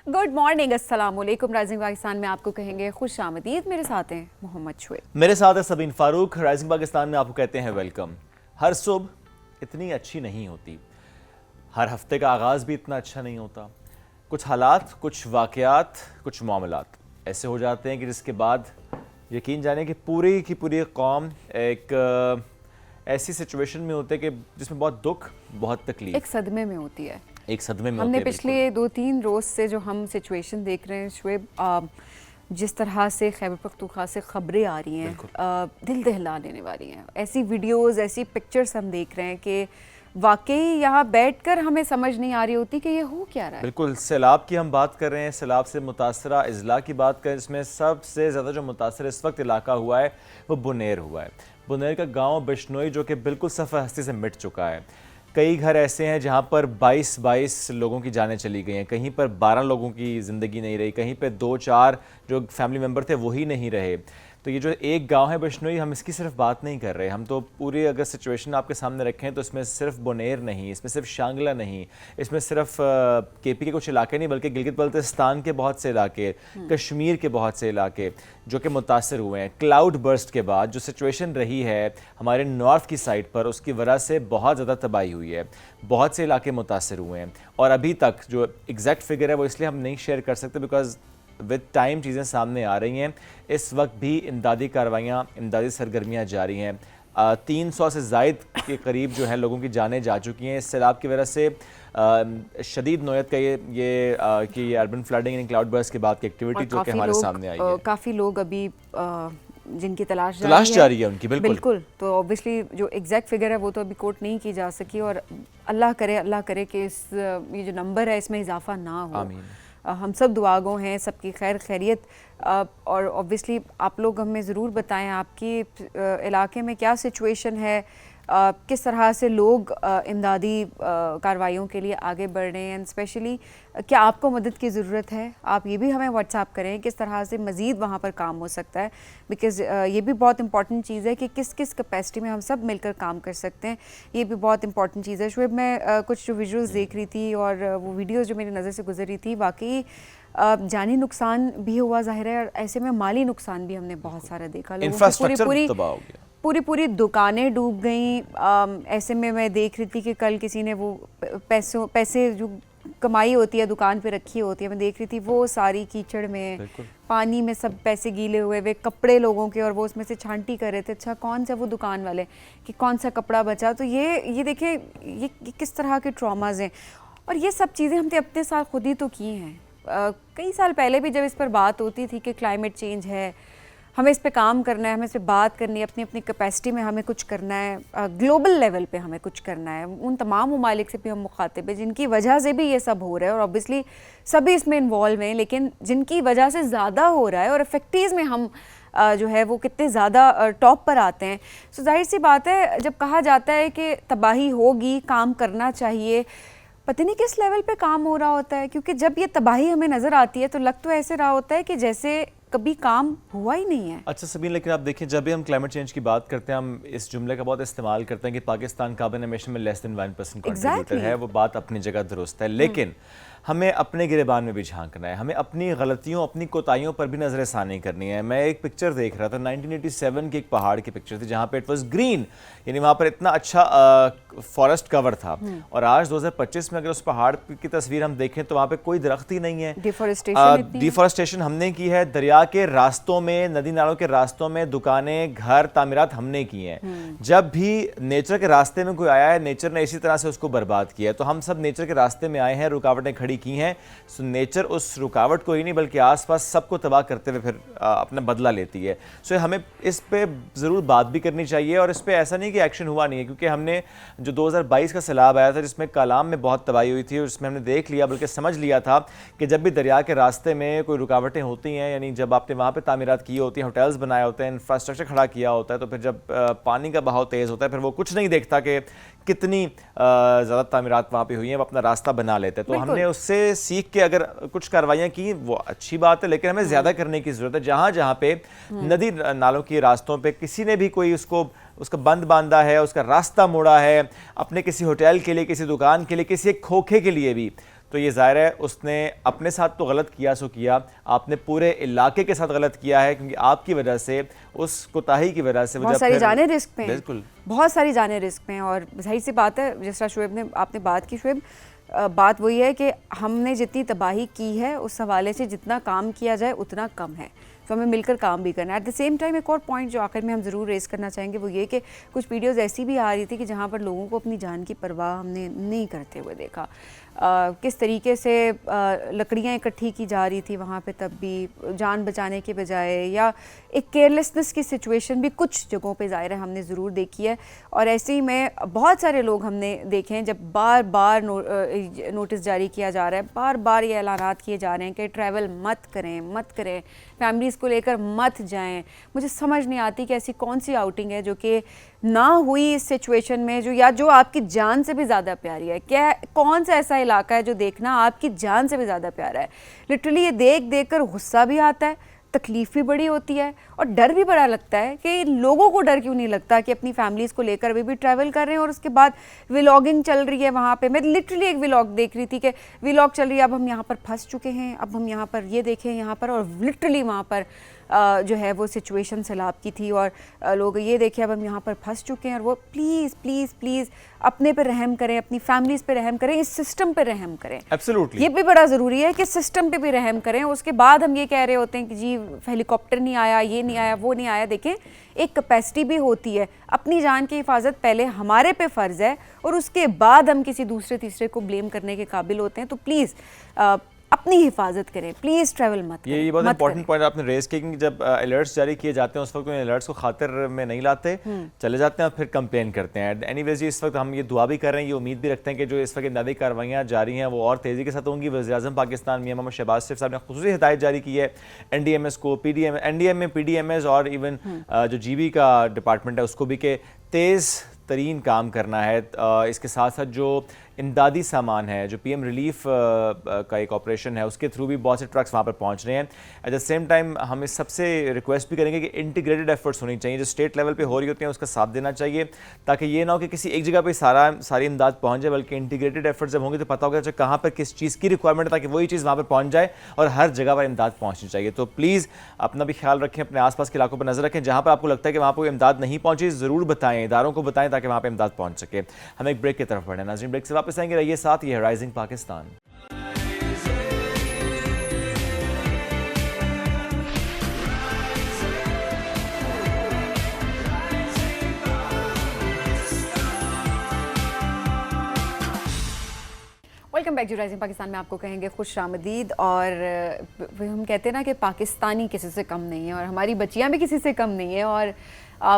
Good morning, अस्सलाम वालेकुम। Rising Pakistan में आपको कहेंगे खुश आमदीद। मेरे साथ हैं मोहम्मद शुएब। मेरे साथ है सबीन फारूक। राइजिंग पाकिस्तान में आपको कहते हैं वेलकम। हर सुबह इतनी अच्छी नहीं होती, हर हफ्ते का आगाज़ भी इतना अच्छा नहीं होता। कुछ हालात, कुछ वाक़यात, कुछ मामलात ऐसे हो जाते हैं कि जिसके बाद यकीन जाने कि पूरी कौम एक ऐसी सिचुएशन में होते हैं कि जिसमें बहुत दुख, बहुत तकलीफ, एक सदमे में होती है। एक सदमे में हमने होते हैं। पिछले 2-3 रोज़ से जो हम सिचुएशन देख रहे हैं शुएब, जिस तरह से खैबर पख्तूनख्वा से खबरें आ रही हैं, दिल दहला देने वाली हैं। ऐसी वीडियोस, ऐसी पिक्चर्स हम देख रहे हैं कि वाकई यहाँ बैठकर हमें समझ नहीं आ रही होती कि ये हो क्या रहा है। बिल्कुल, सैलाब की हम बात कर रहे हैं, सैलाब से मुतासरा अजला की बात करें, इसमें सबसे ज़्यादा जो मुतासर इस वक्त इलाका हुआ है वो बुनेर हुआ है। बुनेर का गांव बिश्नोई जो कि बिल्कुल सफ़र हस्ती से मिट चुका है। कई घर ऐसे हैं जहां पर 22 लोगों की जानें चली गई हैं, कहीं पर 12 लोगों की ज़िंदगी नहीं रही, कहीं पर 2-4 जो फैमिली मेम्बर थे वही नहीं रहे। तो ये जो एक गांव है बिश्नोई, हम इसकी सिर्फ बात नहीं कर रहे, हम तो पूरी अगर सिचुएशन आपके सामने रखें तो इसमें सिर्फ बुनेर नहीं, इसमें सिर्फ शांगला नहीं, इसमें सिर्फ केपी के कुछ इलाके नहीं बल्कि गिलगित बल्तिस्तान के बहुत से इलाके, कश्मीर के बहुत से इलाके जो कि मुतासर हुए हैं। क्लाउड बर्स्ट के बाद जो सिचुएशन रही है हमारे नॉर्थ की साइड पर, उसकी वजह से बहुत ज़्यादा तबाही हुई है, बहुत से इलाके मुतासर हुए हैं। और अभी तक जो एग्जैक्ट फिगर है वो इसलिए हम नहीं शेयर कर सकते बिकॉज विद टाइम चीज़ें सामने आ रही हैं। इस वक्त भी इमदादी कार्रवाइयाँ, इमदादी सरगर्मियाँ जारी हैं। 300 से ज़ायद के करीब जो है लोगों की जानें जा चुकी हैं इस सैलाब की वजह से। शदीद नोयत का ये अर्बन फ्लडिंग यानी क्लाउड बर्स्ट के बाद की एक्टिविटी जो कि हमारे सामने आई है। काफ़ी लोग अभी जिनकी तलाश जारी है उनकी। बिल्कुल। तो ऑब्वियसली जो एग्जैक्ट फिगर है वो तो अभी कोट नहीं की जा सकी, और अल्लाह करे कि ये जो नंबर है इसमें इजाफा ना हो। आमीन। हम सब दुआगो हैं, सबकी खैर खैरियत। और ऑब्वियसली आप लोग हमें ज़रूर बताएं आपकी इलाके में क्या सिचुएशन है, किस तरह से लोग इमदादी कार्रवाइयों के लिए आगे बढ़ रहे हैं, एंड स्पेशली क्या आपको मदद की ज़रूरत है। आप ये भी हमें व्हाट्सएप करें किस तरह से मज़ीद वहाँ पर काम हो सकता है, बिकॉज़ ये भी बहुत इंपॉर्टेंट चीज़ है कि किस किस कैपेसिटी में हम सब मिलकर काम कर सकते हैं। ये भी बहुत इंपॉर्टेंट चीज़ है। शुएब, मैं कुछ जो विजुअल्स देख रही थी और वो वीडियोज़ जो मेरी नज़र से गुजर रही थी, वाकई जानी नुकसान भी हुआ ज़ाहिर है, और ऐसे में माली नुकसान भी हमने बहुत सारा देखा। पूरी दुकानें डूब गईं। ऐसे में मैं देख रही थी कि कल किसी ने वो पैसे जो कमाई होती है दुकान पे रखी होती है, मैं देख रही थी वो सारी कीचड़ में, पानी में सब पैसे गीले हुए वे कपड़े लोगों के, और वो उसमें से छांटी कर रहे थे अच्छा कौन सा वो दुकान वाले कि कौन सा कपड़ा बचा। तो ये देखें ये किस तरह के ट्रॉमाज हैं, और ये सब चीज़ें हमने अपने साथ खुद ही तो की हैं। कई साल पहले भी जब इस पर बात होती थी कि क्लाइमेट चेंज है, हमें इस पे काम करना है, हमें इस पे बात करनी है, अपनी अपनी कैपेसिटी में हमें कुछ करना है, ग्लोबल लेवल पे हमें कुछ करना है। उन तमाम ममालिक से भी हम मुखातिब हैं जिनकी वजह से भी ये सब हो रहा है, और ऑब्वियसली सभी इसमें इन्वॉल्व हैं, लेकिन जिनकी वजह से ज़्यादा हो रहा है और इफेक्टिव में हम जो है वो कितने ज़्यादा टॉप पर आते हैं। सो जाहिर सी बात है जब कहा जाता है कि तबाही होगी, काम करना चाहिए, पता नहीं किस लेवल पे काम हो रहा होता है, क्योंकि जब ये तबाही हमें नज़र आती है तो लग तो ऐसे रहा होता है कि जैसे कभी काम हुआ ही नहीं है। अच्छा सबीन, लेकिन आप देखिए जब भी हम क्लाइमेट चेंज की बात करते हैं हम इस जुमले का बहुत इस्तेमाल करते हैं कि पाकिस्तान कार्बन एमिशन में लेस देन 1% कंट्रीब्यूटर है। वो बात अपनी जगह दुरुस्त है, लेकिन हमें अपने गिरेबान में भी झांकना है, हमें अपनी गलतियों, अपनी कोताहियों पर भी नजर सानी करनी है। मैं एक पिक्चर देख रहा था 1987 की, एक पहाड़ की पिक्चर थी जहाँ पे इट वाज ग्रीन, यानी वहाँ पर इतना अच्छा फॉरेस्ट कवर था, और आज 2025 में अगर उस पहाड़ की तस्वीर हम देखें तो वहाँ पे कोई दरख्त ही नहीं है। डिफॉरेस्टेशन हमने की है, दरिया के रास्तों में, नदी नालों के रास्तों में दुकानें, घर, तामीरात हमने की हैं। जब भी नेचर के रास्ते में कोई आया है, नेचर ने इसी तरह से उसको बर्बाद किया है। तो हम सब नेचर के रास्ते में आए हैं, रुकावटें खड़ी की हैं, सो नेचर उस रुकावट को ही नहीं बल्कि आसपास सबको तबाह करते हुए फिर अपना बदला लेती है। सो हमें इस पे ज़रूर बात भी करनी चाहिए, और इस पे ऐसा नहीं कि एक्शन हुआ नहीं है, क्योंकि हमने जो 2022 का सैलाब आया था जिसमें कालाम में बहुत तबाही हुई थी, और उसमें हमने देख लिया बल्कि समझ लिया था कि जब भी दरिया के रास्ते में कोई रुकावटें होती हैं, यानी जब आपने वहाँ पर तामीरात की होती हैं, होटल्स बनाए होते हैं, इंफ्रास्ट्रक्चर खड़ा किया होता है, तो फिर जब पानी का बहाव तेज़ होता है फिर वो कुछ नहीं देखता कि कितनी ज़्यादा तामीरात वहाँ पे हुई हैं, वो अपना रास्ता बना लेते हैं। तो हमने उससे सीख के अगर कुछ कार्रवाइयाँ की वो अच्छी बात है, लेकिन हमें ज़्यादा करने की ज़रूरत है। जहाँ जहाँ पे नदी नालों के रास्तों पे किसी ने भी कोई उसका बंद बांधा है, उसका रास्ता मोड़ा है अपने किसी होटल के लिए, किसी दुकान के लिए, किसी एक खोखे के लिए भी, तो तो ये ज़ाहिर है उसने अपने साथ तो गलत किया सो किया, आपने पूरे इलाके के साथ गलत किया है, क्योंकि आपकी वजह से, उस कोताही की वजह से बहुत सारी जानें रिस्क पे हैं। बिल्कुल, बहुत सारी जानें रिस्क पे हैं। और जाहिर सी बात है, जिस तरह शुएब ने आपने बात की, शुएब बात वही है कि हमने जितनी तबाही की है उस हवाले से जितना काम किया जाए उतना कम है, तो हमें मिलकर काम भी करना है। एट द सेम टाइम एक और पॉइंट जो आखिर में हम ज़रूर रेस करना चाहेंगे वो ये कि कुछ वीडियोस ऐसी भी आ रही थी कि जहाँ पर लोगों को अपनी जान की परवाह हमने नहीं करते हुए देखा। किस तरीके से लकड़ियाँ इकट्ठी की जा रही थी वहाँ पे, तब भी जान बचाने के बजाय, या एक केयरलेसनेस की सिचुएशन भी कुछ जगहों पे ज़ाहिर है हमने ज़रूर देखी है। और ऐसे ही में बहुत सारे लोग हमने देखे हैं जब बार बार नोटिस जारी किया जा रहा है, बार बार ये ऐलानात किए जा रहे हैं कि ट्रैवल मत करें, फैमिलीज़ को लेकर मत जाएं। मुझे समझ नहीं आती कि ऐसी कौन सी आउटिंग है जो कि ना हुई इस सिचुएशन में, जो आपकी जान से भी ज़्यादा प्यारी है। क्या कौन सा ऐसा इलाका है जो देखना आपकी जान से भी ज़्यादा प्यारा है? लिटरली ये देख कर गुस्सा भी आता है, तकलीफ़ भी बड़ी होती है और डर भी बड़ा लगता है कि लोगों को डर क्यों नहीं लगता कि अपनी फैमिलीज़ को लेकर अभी भी ट्रैवल कर रहे हैं। और उसके बाद व्लॉगिंग चल रही है वहाँ पे। मैं लिटरली एक व्लॉग देख रही थी कि व्लॉग चल रही है, अब हम यहाँ पर फंस चुके हैं, अब हम यहाँ पर ये देखें यहाँ पर, और लिटरली वहाँ पर जो है वो सिचुएशन सैलाब की थी और लोग ये देखें अब हम यहाँ पर फंस चुके हैं। और वो प्लीज़ अपने पे रहम करें, अपनी फैमिलीज़ पे रहम करें, इस सिस्टम पे रहम करें। एब्सोल्युटली, ये भी बड़ा ज़रूरी है कि सिस्टम पे भी रहम करें। उसके बाद हम ये कह रहे होते हैं कि जी हेलीकॉप्टर नहीं आया, ये नहीं आया, वो नहीं आया। देखें, एक कैपेसिटी भी होती है। अपनी जान की हिफाजत पहले हमारे पे फ़र्ज़ है और उसके बाद हम किसी दूसरे तीसरे को ब्लेम करने के काबिल होते हैं। तो प्लीज़ अपनी हिफाजत करें, प्लीज़ ट्रैवल मत करें। ये बहुत इंपॉर्टेंट पॉइंट आपने रेज किया, क्योंकि जब अलर्ट्स जारी किए जाते हैं उस वक्त उन अलर्ट्स को खातिर में नहीं लाते, चले जाते हैं और फिर कंप्लेन करते हैं। एनीवेज इस वक्त हम ये दुआ भी कर रहे हैं, ये उम्मीद भी रखते हैं कि जो इस वक्त इमदादी कार्रवाइयाँ जारी हैं वो और तेज़ी के साथ होंगी। वज़ीर-ए-आज़म पाकिस्तान मियां मोहम्मद शहबाज शरीफ साहब ने खुसूसी हिदायत जारी की है NDMS को, NDMA, PDMS और इवन जो GB का डिपार्टमेंट है उसको भी, कि तेज़ तरीन काम करना है। इसके साथ साथ जो इमदादी सामान है, जो PM रिलीफ का एक ऑपरेशन है, उसके थ्रू भी बहुत से ट्रक्स वहाँ पर पहुँच रहे हैं। एट द सेम टाइम हम इस सबसे रिक्वेस्ट भी करेंगे कि इंटीग्रेटेड एफर्ट्स होनी चाहिए, जो स्टेट लेवल पे हो रही होती हैं उसका साथ देना चाहिए, ताकि ये ना हो कि किसी एक जगह पे सारी इमदाद पहुँच जाए, बल्कि इंटीग्रेटेड एफर्ट्स जब होंगे तो पता होगा कहाँ पर किस चीज़ की रिक्वायरमेंट है, ताकि वही चीज़ वहाँ पर पहुँच जाए और हर जगह पर इमदाद पहुँचनी चाहिए। तो प्लीज़ अपना भी ख्याल रखें, अपने आसपास के इलाकों पर नजर रखें। जहाँ पर आपको लगता है कि वहाँ पर इमदाद नहीं पहुँची, ज़रूर बताएं, इदारों को बताएं, ताकि वहाँ पर इमदाद पहुँच सके। हम एक ब्रेक की तरफ बढ़ें। नाज़रीन, ब्रेक से वापस आएंगे, रहिए साथ। ये है rising Pakistan. Welcome back to rising Pakistan में आपको कहेंगे खुश आमदीद। और हम कहते हैं ना कि पाकिस्तानी किसी से कम नहीं है और हमारी बच्चियां भी किसी से कम नहीं है, और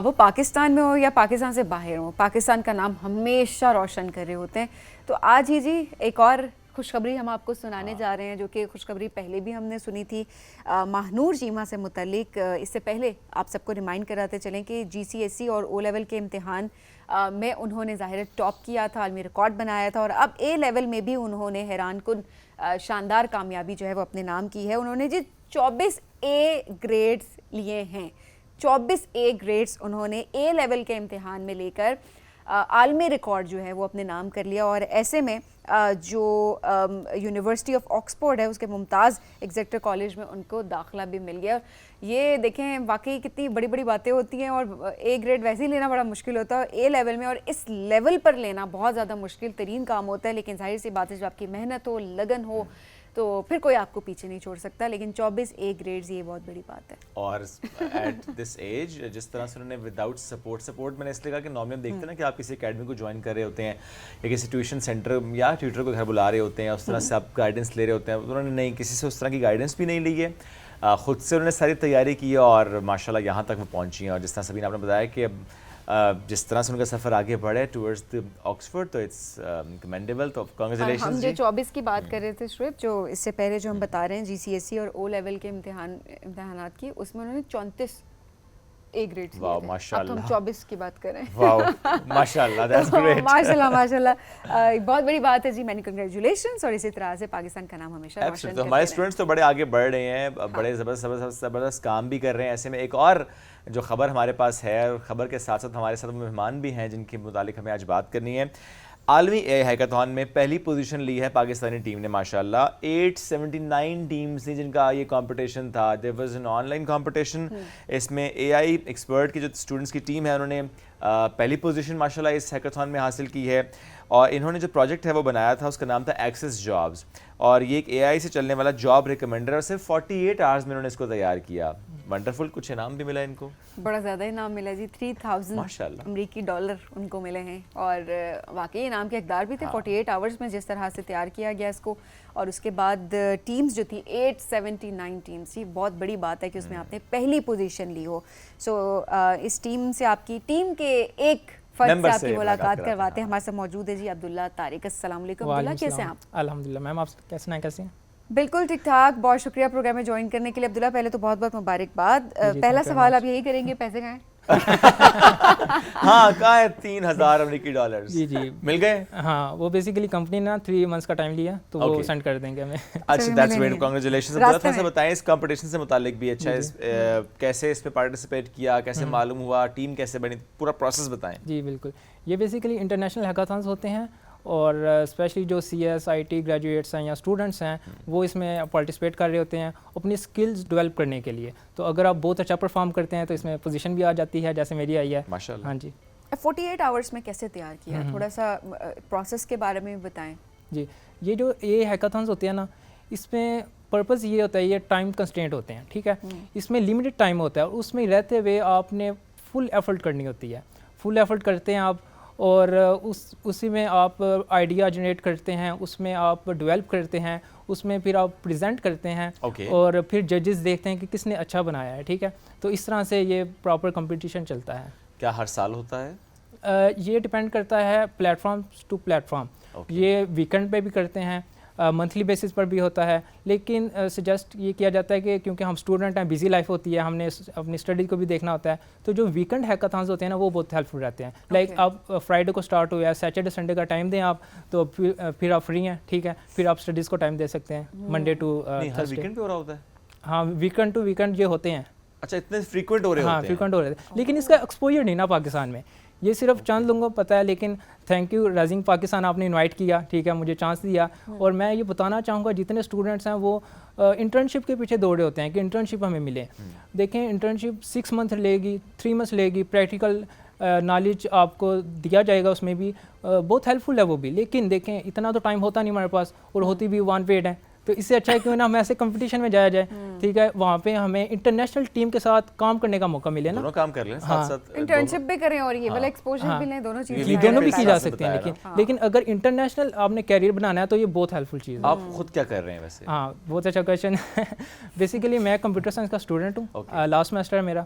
वो पाकिस्तान में हो या पाकिस्तान से बाहर हो, पाकिस्तान का नाम हमेशा रोशन कर रहे होते हैं। तो आज ही जी एक और खुशखबरी हम आपको सुनाने जा रहे हैं, जो कि खुशखबरी पहले भी हमने सुनी थी महानूर चीमा से मुतल्लिक। इससे पहले आप सबको रिमाइंड कराते चलें कि GCSE और O लेवल के इम्तिहान में उन्होंने ज़ाहिर टॉप किया था, आलमी रिकॉर्ड बनाया था, और अब A लेवल में भी उन्होंने हैरानकुन शानदार कामयाबी जो है वो अपने नाम की है। उन्होंने जी 24 A ग्रेड्स लिए हैं, 24 A ग्रेड्स उन्होंने A लेवल के इम्तिहान में लेकर आलमी रिकॉर्ड जो है वो अपने नाम कर लिया। और ऐसे में जो यूनिवर्सिटी ऑफ ऑक्सफोर्ड है उसके मुमताज़ एग्जेक्टर कॉलेज में उनको दाखिला भी मिल गया। ये देखें वाकई कितनी बड़ी बड़ी बातें होती हैं, और A ग्रेड वैसे ही लेना बड़ा मुश्किल होता है A लेवल में, और इस लेवल पर लेना बहुत ज़्यादा मुश्किल तरीन काम होता है। लेकिन जाहिर सी बात है, जब आपकी मेहनत हो, लगन हो, तो फिर कोई आपको पीछे नहीं छोड़ सकता। लेकिन 24 A ग्रेड्स, ये बहुत बड़ी बात है। और एट दिस एज जिस तरह से उन्होंने विदाउट सपोर्ट मैंने इसलिए कहा कि नॉर्मली हम देखते हैं ना कि आप किसी एकेडमी को ज्वाइन कर रहे होते हैं या किसी ट्यूशन सेंटर या ट्यूटर को घर बुला रहे होते हैं, उस तरह से आप गाइडेंस ले रहे होते हैं। उन्होंने नहीं, किसी से उस तरह की गाइडेंस भी नहीं ली है, ख़ुद से उन्होंने सारी तैयारी की है और माशाल्लाह यहाँ तक वो पहुँची हैं। और जिस तरह सभी ने आपने बताया कि अब जिस तरह से उनका सफ़र आगे बढ़े टूवर्ड्स द ऑक्सफोर्ड, तो इट्स कमेंडेबल। तो कांग्रेचुलेशंस। हम जो 24 की बात कर रहे थे शुएब, जो इससे पहले जो हम बता रहे हैं GCSE और O लेवल के इम्तिहानात की, उसमें उन्होंने 34 A ग्रेड्स लिए थे। माशाल्लाह। अब हम 24 की बात कर रहे हैं। वाओ, माशाल्लाह, दैट्स ग्रेट। माशाल्लाह एक बहुत बड़ी बात है जी। Many congratulations. और इसी तरह से पाकिस्तान का नाम हमेशा रोशन करते हैं। तो हमारे स्टूडेंट्स तो बड़े आगे बढ़ रहे हैं, बड़े ज़बरदस्त काम भी कर रहे हैं। ऐसे में एक और जो खबर हमारे पास है, और ख़बर के साथ साथ हमारे साथ मेहमान भी हैं जिनके मुतालिक हमें आज बात करनी है। आलमी एआई हैकाथॉन में पहली पोजीशन ली है पाकिस्तानी टीम ने माशाल्लाह। 879 टीम्स थी जिनका ये कंपटीशन था। There was an online competition. इसमें एआई एक्सपर्ट की जो स्टूडेंट्स की टीम है उन्होंने पहली पोजीशन माशाल्लाह इस हैकाथॉन में हासिल की है। और इन्होंने जो प्रोजेक्ट है वो बनाया था, उसका नाम था एक्सेस जॉब्स, और ये एक एआई से चलने वाला जॉब रिकमेंडर, और सिर्फ 48 आवर्स में इन्होंने इसको तैयार किया। वंडरफुल। कुछ इनाम भी मिला इनको, बड़ा ज़्यादा इनाम मिला जी, 3000 अमेरिकी डॉलर उनको मिले हैं, और वाकई इनाम के हकदार भी थे। 48 आवर्स में जिस तरह से तैयार किया गया इसको, और उसके बाद टीम्स जो थी 879 टीम्स थी। बहुत बड़ी बात है कि उसमें आपने पहली पोजीशन ली हो। सो इस टीम से आपकी टीम के एक फर्द से आपकी मुलाकात करवाते हैं। हमारे साथ मौजूद है जी अब्दुल्ला तारिक। अस्सलाम वालेकुम अब्दुल्ला, कैसे हैं आप? अल्हम्दुलिल्लाह मैम, आप कैसे हैं? बिल्कुल ठीक ठाक, बहुत शुक्रिया प्रोग्राम में ज्वाइन करने के लिए अब्दुल्ला। पहले तो बहुत बहुत मुबारकबाद। पहला सवाल आप यही करेंगे, पैसे कहाँ हैं? हाँ, कहाँ है 3000 अमेरिकी डॉलर? जी मिल गए। हाँ, वो बेसिकली कंपनी ना 3 मंथ्स का टाइम लिया, तो वो सेंड कर देंगे हमें। अच्छा, दैट्स ग्रेट, कांग्रेचुलेशंस। थोड़ा सा बताएं इस कंपटीशन से मुतालिक भी। अच्छा, कैसे इसमें पार्टिसिपेट किया, कैसे मालूम हुआ, टीम कैसे बनी, पूरा प्रोसेस बताएं। जी बिल्कुल, ये बेसिकली इंटरनेशनल हैकाथॉन्स होते हैं, और स्पेशली जो CS IT ग्रेजुएट्स हैं या स्टूडेंट्स हैं वो इसमें पार्टिसिपेट कर रहे होते हैं अपनी स्किल्स डेवलप करने के लिए। तो अगर आप बहुत अच्छा परफॉर्म करते हैं तो इसमें पोजीशन भी आ जाती है, जैसे मेरी आई है माशाल्लाह। हाँ जी। 48 आवर्स में कैसे तैयार किया, थोड़ा सा प्रोसेस के बारे में बताएं। जी, ये हैकाथॉन्स होते हैं ना, इसमें पर्पज़ ये होता है, ये टाइम कंस्ट्रेंट होते हैं, ठीक है। इसमें लिमिटेड टाइम होता है, और उसमें रहते हुए आपने फुल एफर्ट करनी होती है। फुल एफर्ट करते हैं आप, और उसी में आप आइडिया जनरेट करते हैं, उसमें आप डेवलप करते हैं, उसमें फिर आप प्रेजेंट करते हैं, और फिर जजेस देखते हैं कि किसने अच्छा बनाया है, ठीक है। तो इस तरह से ये प्रॉपर कंपटीशन चलता है। क्या हर साल होता है? ये डिपेंड करता है प्लेटफॉर्म टू प्लेटफॉर्म। ये वीकेंड पे भी करते हैं, मंथली बेसिस पर भी होता है, लेकिन सजेस्ट ये किया जाता है कि क्योंकि हम स्टूडेंट हैं, बिजी लाइफ होती है, हमने अपनी स्टडी को भी देखना होता है, तो जो वीकेंड हैकाथॉन्स होते हैं ना वो बहुत हेल्पफुल रहते हैं। लाइक अब फ्राइडे को स्टार्ट हुआ है, सैटरडे संडे का टाइम दें आप, तो फिर आप फ्री हैं, ठीक है, फिर आप स्टडीज़ को टाइम दे सकते हैं। मंडे टू थर्सडे वीकेंड पे हो रहा होता है? हाँ, वीकेंड टू वीकेंड ये होते हैं। अच्छा, इतने फ्रीक्वेंट हो रहे होते हैं? हाँ, फ्रीक्वेंट हो रहे थे, लेकिन इसका एक्सपोजर नहीं ना पाकिस्तान में, ये सिर्फ चंद लोगों को पता है। लेकिन थैंक यू राइजिंग पाकिस्तान, आपने इनवाइट किया, ठीक है, मुझे चांस दिया। और मैं ये बताना चाहूँगा, जितने स्टूडेंट्स हैं वो इंटर्नशिप के पीछे दौड़े होते हैं कि इंटर्नशिप हमें मिले। देखें, इंटर्नशिप 6 मंथ लेगी, 3 मंथ्स लेगी, प्रैक्टिकल नॉलेज आपको दिया जाएगा, उसमें भी बहुत हेल्पफुल है वो भी। लेकिन देखें, इतना तो टाइम होता नहीं हमारे पास, और होती भी 1 पेड है, तो इससे अच्छा है क्यों ना हमें ऐसे कंपटीशन में जाया जाए, ठीक है। वहाँ पे हमें इंटरनेशनल टीम के साथ काम करने का मौका मिले ना, दोनों काम कर लें साथ साथ, इंटर्नशिप भी करें और ये वाला एक्सपोजर भी लें, दोनों चीजें दोनों भी की जा सकती हैं। लेकिन अगर इंटरनेशनल आपने कैरियर बनाना है तो ये बहुत हेल्पफुल चीज़ है। आप खुद क्या कर रहे हैं वैसे? हाँ, बहुत अच्छा क्वेश्चन है। बेसिकली मैं कंप्यूटर साइंस का स्टूडेंट हूँ, लास्ट सेमेस्टर है मेरा,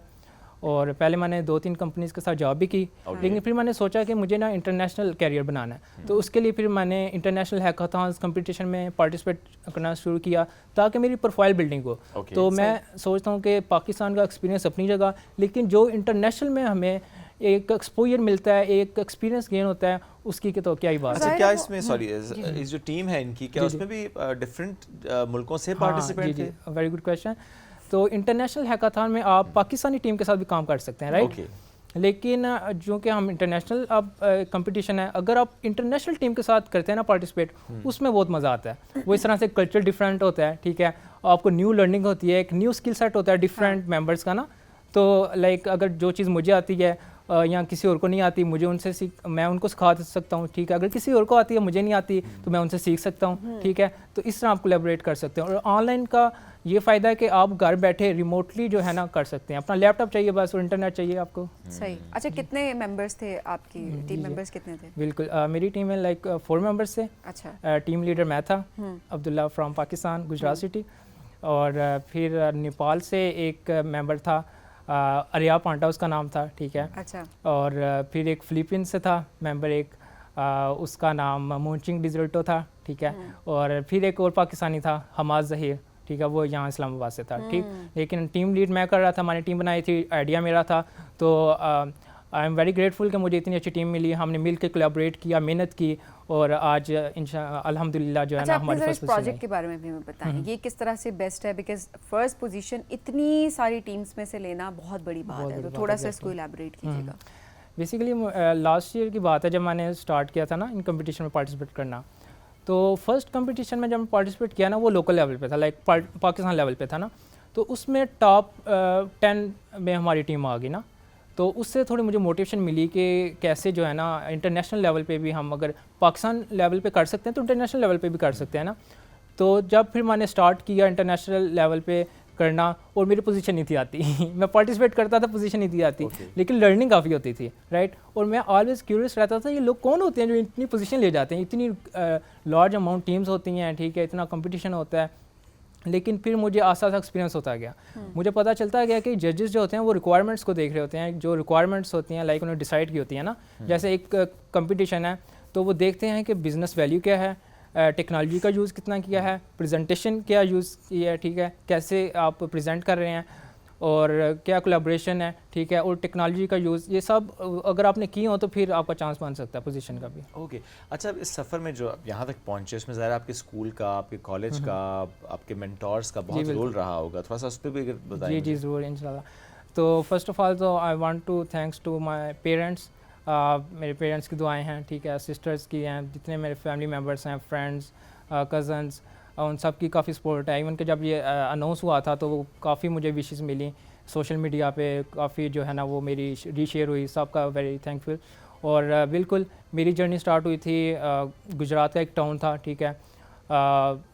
और पहले मैंने 2-3 कंपनीज़ के साथ जॉब भी की, लेकिन फिर मैंने सोचा कि मुझे ना इंटरनेशनल कैरियर बनाना है, तो उसके लिए फिर मैंने इंटरनेशनल हैकाथॉन्स कंपटीशन में पार्टिसिपेट करना शुरू किया ताकि मेरी प्रोफाइल बिल्डिंग हो। तो मैं सोचता हूँ कि पाकिस्तान का एक्सपीरियंस अपनी जगह, लेकिन जो इंटरनेशनल में हमें एक एक्सपोजर मिलता है, एक एक्सपीरियंस गेन होता है, उसकी के तो क्या ही बात है। अच्छा, क्या इसमें सॉरी इस जो टीम है इनकी, क्या उसमें भी डिफरेंट मुल्कों से पार्टिसिपेंट थे? Very good question. तो इंटरनेशनल हैकाथॉन में आप पाकिस्तानी टीम के साथ भी काम कर सकते हैं, राइट? लेकिन जो कि हम इंटरनेशनल अब कंपटीशन है, अगर आप इंटरनेशनल टीम के साथ करते हैं ना पार्टिसिपेट, उसमें बहुत मज़ा आता है। वो इस तरह से कल्चर डिफरेंट होता है, ठीक है, आपको न्यू लर्निंग होती है, एक न्यू स्किल सेट होता है डिफरेंट मेंबर्स का ना। तो लाइक अगर जो चीज़ मुझे आती है या किसी और को नहीं आती, मुझे उनसे मैं उनको सिखा सकता हूँ, ठीक है। अगर किसी और को आती है, मुझे नहीं आती, तो मैं उनसे सीख सकता हूँ, ठीक है। तो इस तरह आप कोलैबोरेट कर सकते हैं। और ऑनलाइन का ये फ़ायदा है कि आप घर बैठे रिमोटली जो है ना कर सकते हैं, अपना लैपटॉप चाहिए बस और इंटरनेट चाहिए आपको। सही। अच्छा, कितने मेंबर्स थे आपकी टीम? मेंबर्स कितने थे? बिल्कुल, मेरी टीम में लाइक 4 मेंबर्स थे। अच्छा। टीम लीडर मैं था, अब्दुल्ला फ्रॉम पाकिस्तान, गुजरात सिटी, और फिर नेपाल से एक मेंबर था, अरिया पांडा उसका नाम था, ठीक है। अच्छा। और फिर एक फिलीपींस से था मेंबर, एक उसका नाम मोचिंग डिजल्टो था, ठीक है। और फिर एक और पाकिस्तानी था, हमाद जहीर, ठीक है, वो यहाँ इस्लामाबाद से था, ठीक। लेकिन टीम लीड मैं कर रहा था, हमारी टीम बनाई थी, आइडिया मेरा था। तो आई एम वेरी ग्रेटफुल कि मुझे इतनी अच्छी टीम मिली, हमने मिल के कोलैबोरेट किया, मेहनत की, और आज अल्हम्दुलिल्लाह जो है ना हमारे फर्स्ट प्रोजेक्ट के बारे में भी हमें बताएं, ये किस तरह से बेस्ट है? बिकॉज फर्स्ट पोजीशन इतनी सारी टीम्स में से लेना बहुत बड़ी बात है, तो थोड़ा सा इसको इलैबोरेट कीजिएगा। बेसिकली लास्ट ईयर की बात है जब मैंने स्टार्ट किया था ना इन कंपटीशन में पार्टिसिपेट करना। तो फर्स्ट कंपटीशन में जब मैं पार्टिसिपेट किया ना वो लोकल लेवल पे था, लाइक पाकिस्तान लेवल पे था ना, तो उसमें टॉप 10 में हमारी टीम आ गई ना। तो उससे थोड़ी मुझे मोटिवेशन मिली कि कैसे जो है ना इंटरनेशनल लेवल पे भी हम अगर पाकिस्तान लेवल पे कर सकते हैं तो इंटरनेशनल लेवल पे भी कर सकते हैं ना। तो जब फिर मैंने स्टार्ट किया इंटरनेशनल लेवल पे करना, और मेरी पोजीशन नहीं थी आती मैं पार्टिसिपेट करता था, पोजीशन नहीं थी आती, लेकिन लर्निंग काफ़ी होती थी, राइट। और मैं ऑलवेज क्यूरियस रहता था ये लोग कौन होते हैं जो इतनी पोजीशन ले जाते हैं, इतनी लार्ज अमाउंट टीम्स होती हैं, ठीक है, इतना कंपटीशन होता है। लेकिन फिर मुझे आस्ता आस्ता एक्सपीरियंस होता गया, मुझे पता चलता गया कि जजेस जो होते हैं वो रिक्वायरमेंट्स को देख रहे होते हैं, जो रिक्वायरमेंट्स होती हैं लाइक उन्होंने डिसाइड की होती है ना। जैसे एक कंपटीशन है तो वो देखते हैं कि बिज़नेस वैल्यू क्या है, टेक्नोलॉजी का यूज़ कितना किया है, प्रेजेंटेशन क्या यूज़ किया है, ठीक है, कैसे आप प्रेजेंट कर रहे हैं, और क्या कोलैबोरेशन है, ठीक है, और टेक्नोलॉजी का यूज़, ये सब अगर आपने की हो तो फिर आपका चांस बन सकता है पोजीशन का भी। ओके अच्छा, अब इस सफ़र में जो आप यहाँ तक पहुँचे उसमें ज़रा आपके स्कूल का, आपके कॉलेज का, आपके मेंटोर्स का बहुत रोल रहा होगा, थोड़ा सा उस पर भी बताइए। जी ज़रूर इंशाल्लाह। तो फर्स्ट ऑफ ऑल तो I want to thanks to my parents, मेरे पेरेंट्स की दुआएं हैं, ठीक है, सिस्टर्स की हैं, जितने मेरे फैमिली मेम्बर्स हैं, फ्रेंड्स, कज़न्स, उन सब की काफ़ी सपोर्ट है। इवन कि जब ये अनाउंस हुआ था तो वो काफ़ी मुझे विशेस मिली सोशल मीडिया पे, काफ़ी जो है ना वो मेरी रीशेयर हुई, सबका वेरी थैंकफुल। और बिल्कुल मेरी जर्नी स्टार्ट हुई थी गुजरात का एक टाउन था, ठीक है,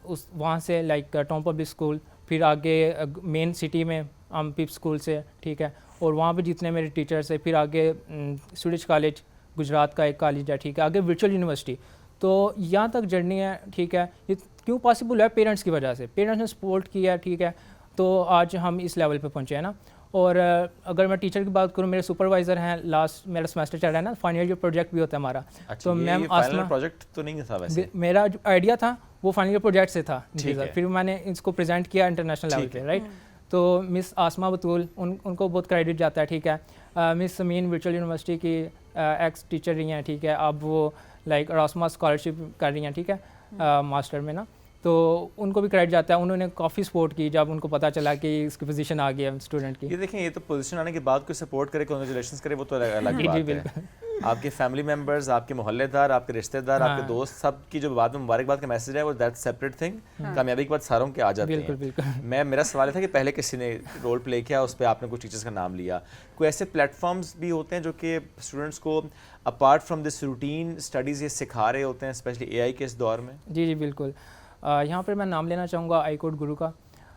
उस वहाँ से लाइक टाउन पब्लिक स्कूल, फिर आगे मेन सिटी में पिप स्कूल से, ठीक है, और वहाँ पे जितने मेरे टीचर्स हैं, फिर आगे स्टूडेंट्स कॉलेज गुजरात का एक कॉलेज है, ठीक है, आगे वर्चुअल यूनिवर्सिटी। तो यहाँ तक जर्नी है, ठीक है, ये क्यों पॉसिबल है, पेरेंट्स की वजह से, पेरेंट्स ने सपोर्ट किया, ठीक है, तो आज हम इस लेवल पे पहुँचे हैं ना। और अगर मैं टीचर की बात करूँ, मेरे सुपरवाइज़र हैं, लास्ट मेरा सेमेस्टर चल रहा है ना, फाइनल ईयर प्रोजेक्ट भी होता है हमारा। अच्छा, तो मैम आसमा प्रोजेक्ट तो नहीं था वैसे, मेरा जो आइडिया था वो फाइनल ईयर प्रोजेक्ट से था, फिर मैंने इसको प्रेजेंट किया इंटरनेशनल लेवल पे, राइट। तो मिस आसमा बतूल, उनको बहुत क्रेडिट जाता है, ठीक है। मिस समीन वर्चुअल यूनिवर्सिटी की एक्स टीचर रही हैं, ठीक है, अब वो लाइक रासमा स्कॉलरशिप कर रही हैं, ठीक है, मास्टर में ना, तो उनको भी क्रेडिट जाता है, उन्होंने काफ़ी सपोर्ट की जब उनको पता चला कि इसकी पोजीशन आ गई है स्टूडेंट की। ये देखें, ये तो पोजीशन आने के बाद कोई सपोर्ट करे, कांग्रेचुलेशंस करे, वो तो अलग बात है। आपके फैमिली मेंबर्स, आपके मोहल्लेदार, आपके रिश्तेदार, आपके दोस्त, सब की जो बाद में मुबारकबाद का मैसेज है वो दैट्स सेपरेट थिंग। कामयाबी के बाद सारों के आ जाते हैं। बिल्कुल। मेरा सवाल था कि पहले किसी ने रोल प्ले किया, उस पर आपने कुछ टीचर्स का नाम लिया, कोई ऐसे प्लेटफॉर्म्स भी होते हैं जो कि स्टूडेंट्स को apart from this routine studies ये सिखा रहे होते हैं, स्पेशली AI के इस दौर में? जी बिल्कुल। यहाँ पर मैं नाम लेना चाहूँगा iCode गुरु का।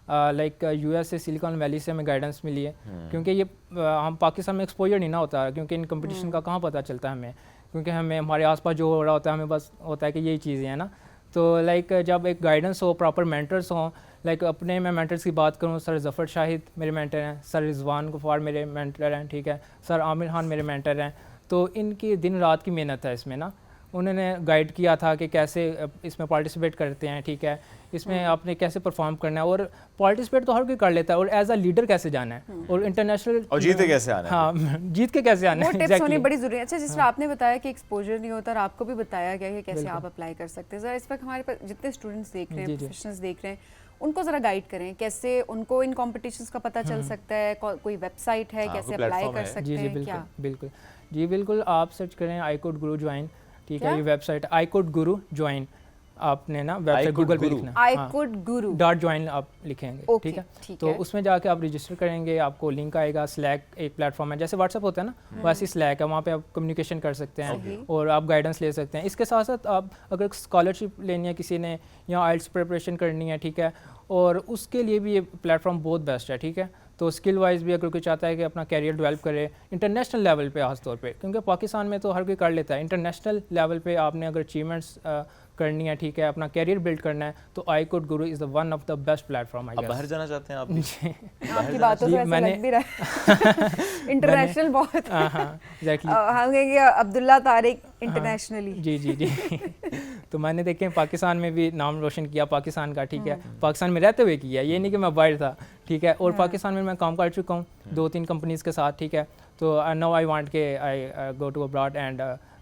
लाइक US से सिलिकॉन वैली से हमें गाइडेंस मिली है, क्योंकि ये हम पाकिस्तान में एक्सपोजर नहीं ना होता, क्योंकि इन कंपटीशन का कहाँ पता चलता है हमें, क्योंकि हमें हमारे आसपास जो हो रहा होता है हमें बस होता है कि यही चीज़ें हैं ना। तो लाइक जब एक गाइडेंस हो, प्रॉपर मेंटर्स हों, लाइक अपने मैं मेंटर्स की बात करूँ, सर ज़फ़र शाहिद मेरे मेंटर हैं, सर रिजवान गफ़ार मेरे मेंटर हैं, ठीक है, सर आमिर खान मेरे मेंटर हैं। तो इनकी दिन रात की मेहनत है इसमें ना, उन्होंने गाइड किया था कि कैसे इसमें पार्टिसिपेट करते हैं, ठीक है, इसमें आपने कैसे परफॉर्म करना है, और पार्टिसिपेट तो हर कोई कर लेता है, और एज अ लीडर कैसे जाना है, और इंटरनेशनल और जीत के कैसे आना है। हाँ, जीत के कैसे आना है, टिप्स होनी बड़ी जरूरी है। अच्छा, जिस तरह आपने बताया कि एक्सपोजर नहीं होता और आपको भी बताया गया कि कैसे आप अप्लाई कर सकते हैं, ज़रा इस वक्त हमारे पास जितने स्टूडेंट्स देख रहे हैं, प्रोफेशनल्स देख रहे हैं, उनको ज़रा गाइड करें, कैसे उनको इन कॉम्पिटिशन्स का पता चल सकता है, कोई वेबसाइट है, कैसे अप्लाई कर सकते हैं? क्या जी बिल्कुल, आप सर्च करें iCode गुरु ज्वाइन, ठीक है, ये वेबसाइट iCode गुरु ज्वाइन, आपने ना वेबसाइट गूगल पे लिखना, iCode गुरु .join आप लिखेंगे, ठीक है, तो उसमें जाके आप रजिस्टर करेंगे, आपको लिंक आएगा। स्लैक एक प्लेटफॉर्म है, जैसे व्हाट्सअप होता है ना, वैसे स्लैक है, वहाँ पे आप कम्युनिकेशन कर सकते हैं और आप गाइडेंस ले सकते हैं। इसके साथ साथ आप अगर स्कॉलरशिप लेनी है किसी ने, या IELTS प्रिपरेशन करनी है, ठीक है, और उसके लिए भी ये प्लेटफॉर्म बहुत बेस्ट है, ठीक है। तो स्किल वाइज भी अगर कोई चाहता है कि अपना कैरियर डेवलप करे इंटरनेशनल लेवल पे, खास तौर पे, क्योंकि पाकिस्तान में तो हर कोई कर लेता है, इंटरनेशनल लेवल पे आपने अगर अचीवमेंट्स करनी है, ठीक है, अपना कैरियर बिल्ड करना है, तो iCode Guru is the one of the best platform. आप बाहर जाना चाहते हैं? आप आपकी बातों से ऐसा लग भी रहा है इंटरनेशनल बहुत। एग्जैक्टली, हम कहेंगे अब्दुल्ला तारिक इंटरनेशनली। जी तो मैंने देखें पाकिस्तान में भी नाम रोशन किया पाकिस्तान का, ठीक है, पाकिस्तान में रहते हुए किया, ये नहीं कि मैं बाहर था, ठीक है, और पाकिस्तान में मैं काम कर चुका हूँ 2-3 कंपनीज़ के साथ, ठीक है। तो नाउ आई वांट के I go to abroad and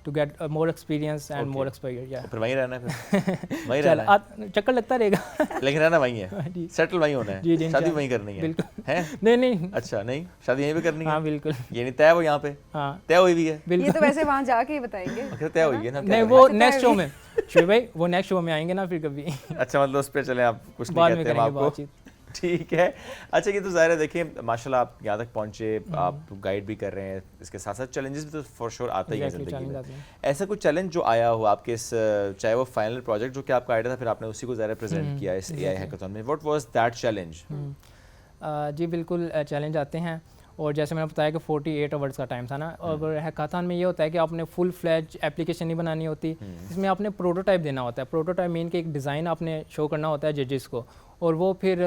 to get more experience and more exposure. Yeah. फिर वहीं रहना है, फिर वहीं रहना है, चक्कर लगता रहेगा लेकिन रहना वहीं है, सेटल वहीं होना है, शादी वहीं करनी है, हैं? नहीं अच्छा, नहीं शादी यहीं पे करनी है? हाँ बिल्कुल, ये नहीं तय वो यहाँ पे तय हुई भी है? ये तो वैसे वहाँ जाके ही बताएंगे, आखिर तय हुई है ना? नहीं वो नेक्स्ट शो में शुभ भाई, वो नेक्स्ट शो में आएंगे ना फिर कभी। अच्छा, मतलब उस पर चले, आप कुछ बाद नहीं में कहते करेंगे आपको, बातचीत। ठीक है। अच्छा, ये तो ज़ाहिर है, देखिए माशाल्लाह आप यहाँ तक पहुँचे, आप गाइड भी कर रहे हैं, इसके साथ साथ चैलेंजेस भी तो फॉर श्योर आते ही हैं ज़िंदगी में। ऐसा कुछ चैलेंज जो आया हो आपके इस, चाहे वो फाइनल प्रोजेक्ट जो कि आपका आइडिया था, फिर आपने उसी को ज़ाहिर प्रेजेंट किया इस AI हैकाथॉन में, व्हाट वाज दैट चैलेंज? जी बिल्कुल चैलेंज आते हैं, और जैसे मैंने बताया कि 48 आवर्स का टाइम था ना, और हैकाथॉन में ये होता है कि आपने फुल फ्लैज एप्लीकेशन नहीं बनानी होती, इसमें आपने प्रोटोटाइप देना होता है। प्रोटोटाइप मीन के एक डिज़ाइन आपने शो करना होता है जजेस को, और वो फिर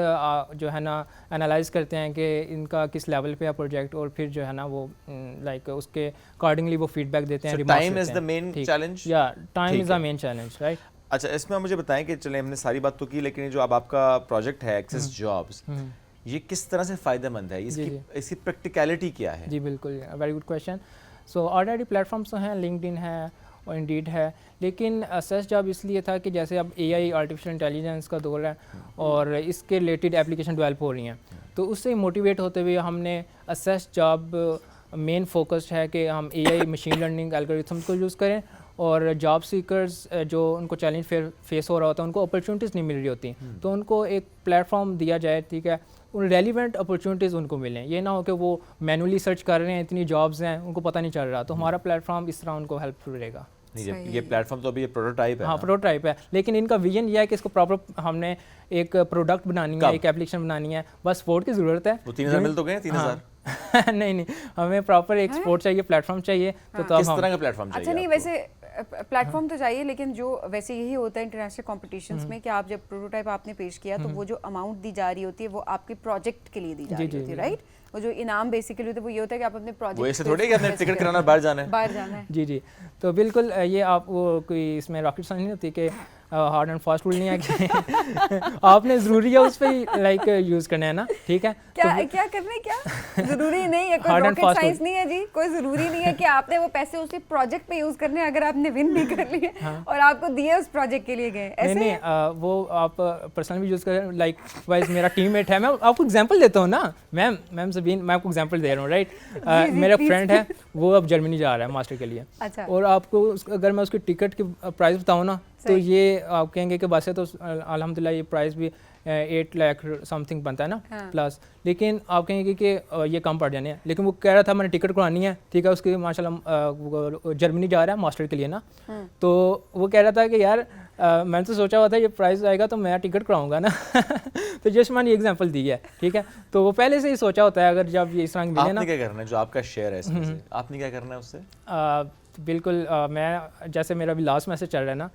जो है ना एनालाइज करते हैं कि इनका किस लेवल पे है प्रोजेक्ट, और फिर जो है ना वो लाइक उसके अकॉर्डिंगली वो फीडबैक देते हैं। Time is the main challenge? या time is the main challenge, right. अच्छा, इसमें मुझे बताएं कि चले हमने सारी बात तो की, लेकिन जो अब आपका प्रोजेक्ट है एक्सेस जॉब्स, ये किस तरह से फ़ायदेमंद है, इसकी प्रैक्टिकलिटी क्या है? जी बिल्कुल, very good question. So already platforms तो हैं, लिंक्डइन है और इंडीड है, लेकिन असेस जॉब इसलिए था कि जैसे अब AI आर्टिफिशियल इंटेलिजेंस का दौर है और इसके रिलेटेड एप्लीकेशन डेवलप हो रही हैं, तो उससे मोटिवेट होते हुए हमने असेस जॉब मेन फोकस्ड है कि हम AI मशीन लर्निंग एल्गोरिथम्स को यूज़ करें, और जॉब सीकर्स जो उनको चैलेंज फेस हो रहा होता है, उनको अपॉर्चुनिटीज़ नहीं मिल रही होती, तो उनको एक प्लेटफॉर्म दिया जाए, ठीक है, उन रेलिवेंट अपॉर्चुनिटीज़ उनको मिलें, ये ना हो कि वो मैनुअली सर्च कर रहे हैं, इतनी जॉब्स हैं उनको पता नहीं चल रहा, तो हमारा प्लेटफॉर्म इस तरह उनको हेल्पफुल रहेगा। ये प्लेटफॉर्म तो अभी ये प्रोटोटाइप है। हाँ प्रोटोटाइप है, लेकिन इनका विजन ये है कि इसको प्रॉपर हमने एक प्रोडक्ट बनानी है, एक एप्लीकेशन बनानी है, बस सपोर्ट की ज़रूरत है। वो 3000 मिल तो गए 3000? नहीं, हमें प्रॉपर एक सपोर्ट चाहिए, प्लेटफॉर्म चाहिए। तो किस तरह का प्लेटफॉर्म चाहिए? अच्छा, नहीं वैसे प्लेटफॉर्म तो चाहिए, लेकिन जो वैसे यही होता है इंटरनेशनल कॉम्पिटिशन्स में कि आप जब प्रोटोटाइप आपने पेश किया तो वो जो अमाउंट दी जा रही होती है वो आपके प्रोजेक्ट के लिए दी जा रही होती है, राइट? वो जो इनाम बेसिकली होता है वो ये होता है कि आप अपने प्रोजेक्ट, वो ऐसे थोड़ी कि आपने टिकट कराना बाहर जाना है। जी, तो बिल्कुल ये आप वो कोई इसमें रॉकेट साइंस नहीं होती कि हार्ड एंड फास्ट रूल नहीं है कि आपने ज़रूरी है उस पर लाइक यूज़ करना है ना, ठीक है? क्या करना है, क्या ज़रूरी नहीं है, कोई रॉकेट साइंस नहीं है जी, कोई ज़रूरी नहीं है कि आपने वो पैसे उसी प्रोजेक्ट पे यूज़ करने हैं, अगर आपने विन नहीं कर लिए और आपको दिए उस प्रोजेक्ट के लिए गए, ऐसे नहीं, वो आप पर्सनल भी यूज़ करें, लाइक वाइज मेरा टीममेट है, मैं आपको एग्जांपल देता हूँ ना, मैम सबीन, मैं आपको एग्जांपल दे रहा हूँ, राइट? मेरा फ्रेंड है, वो अब जर्मनी जा रहा है मास्टर के लिए, और आपको अगर मैं उसकी टिकट की प्राइस बताऊँ ना, तो ये आप कहेंगे कि वैसे तो अल्हम्दुलिल्लाह ये प्राइस भी 8 लाख समथिंग बनता है ना, प्लस, लेकिन आप कहेंगे कि ये कम पड़ जाने हैं, लेकिन वो कह रहा था मैंने टिकट करवानी है, ठीक है, उसकी माशाल्लाह जर्मनी जा रहा है मास्टर के लिए ना, तो वो कह रहा था कि यार मैंने तो सोचा हुआ था ये प्राइस आएगा तो मैं टिकट कराऊंगा ना तो जस्ट मैंने ये एग्जांपल दी है, ठीक है, तो वो पहले से ही सोचा होता है, अगर जब ये इस तरह मिले ना। आपने क्या करना है, जो आपका शेयर है इसमें से आपने क्या करना है उससे? बिल्कुल, मैं जैसे मेरा अभी लास्ट मैसेज चल रहा है ना,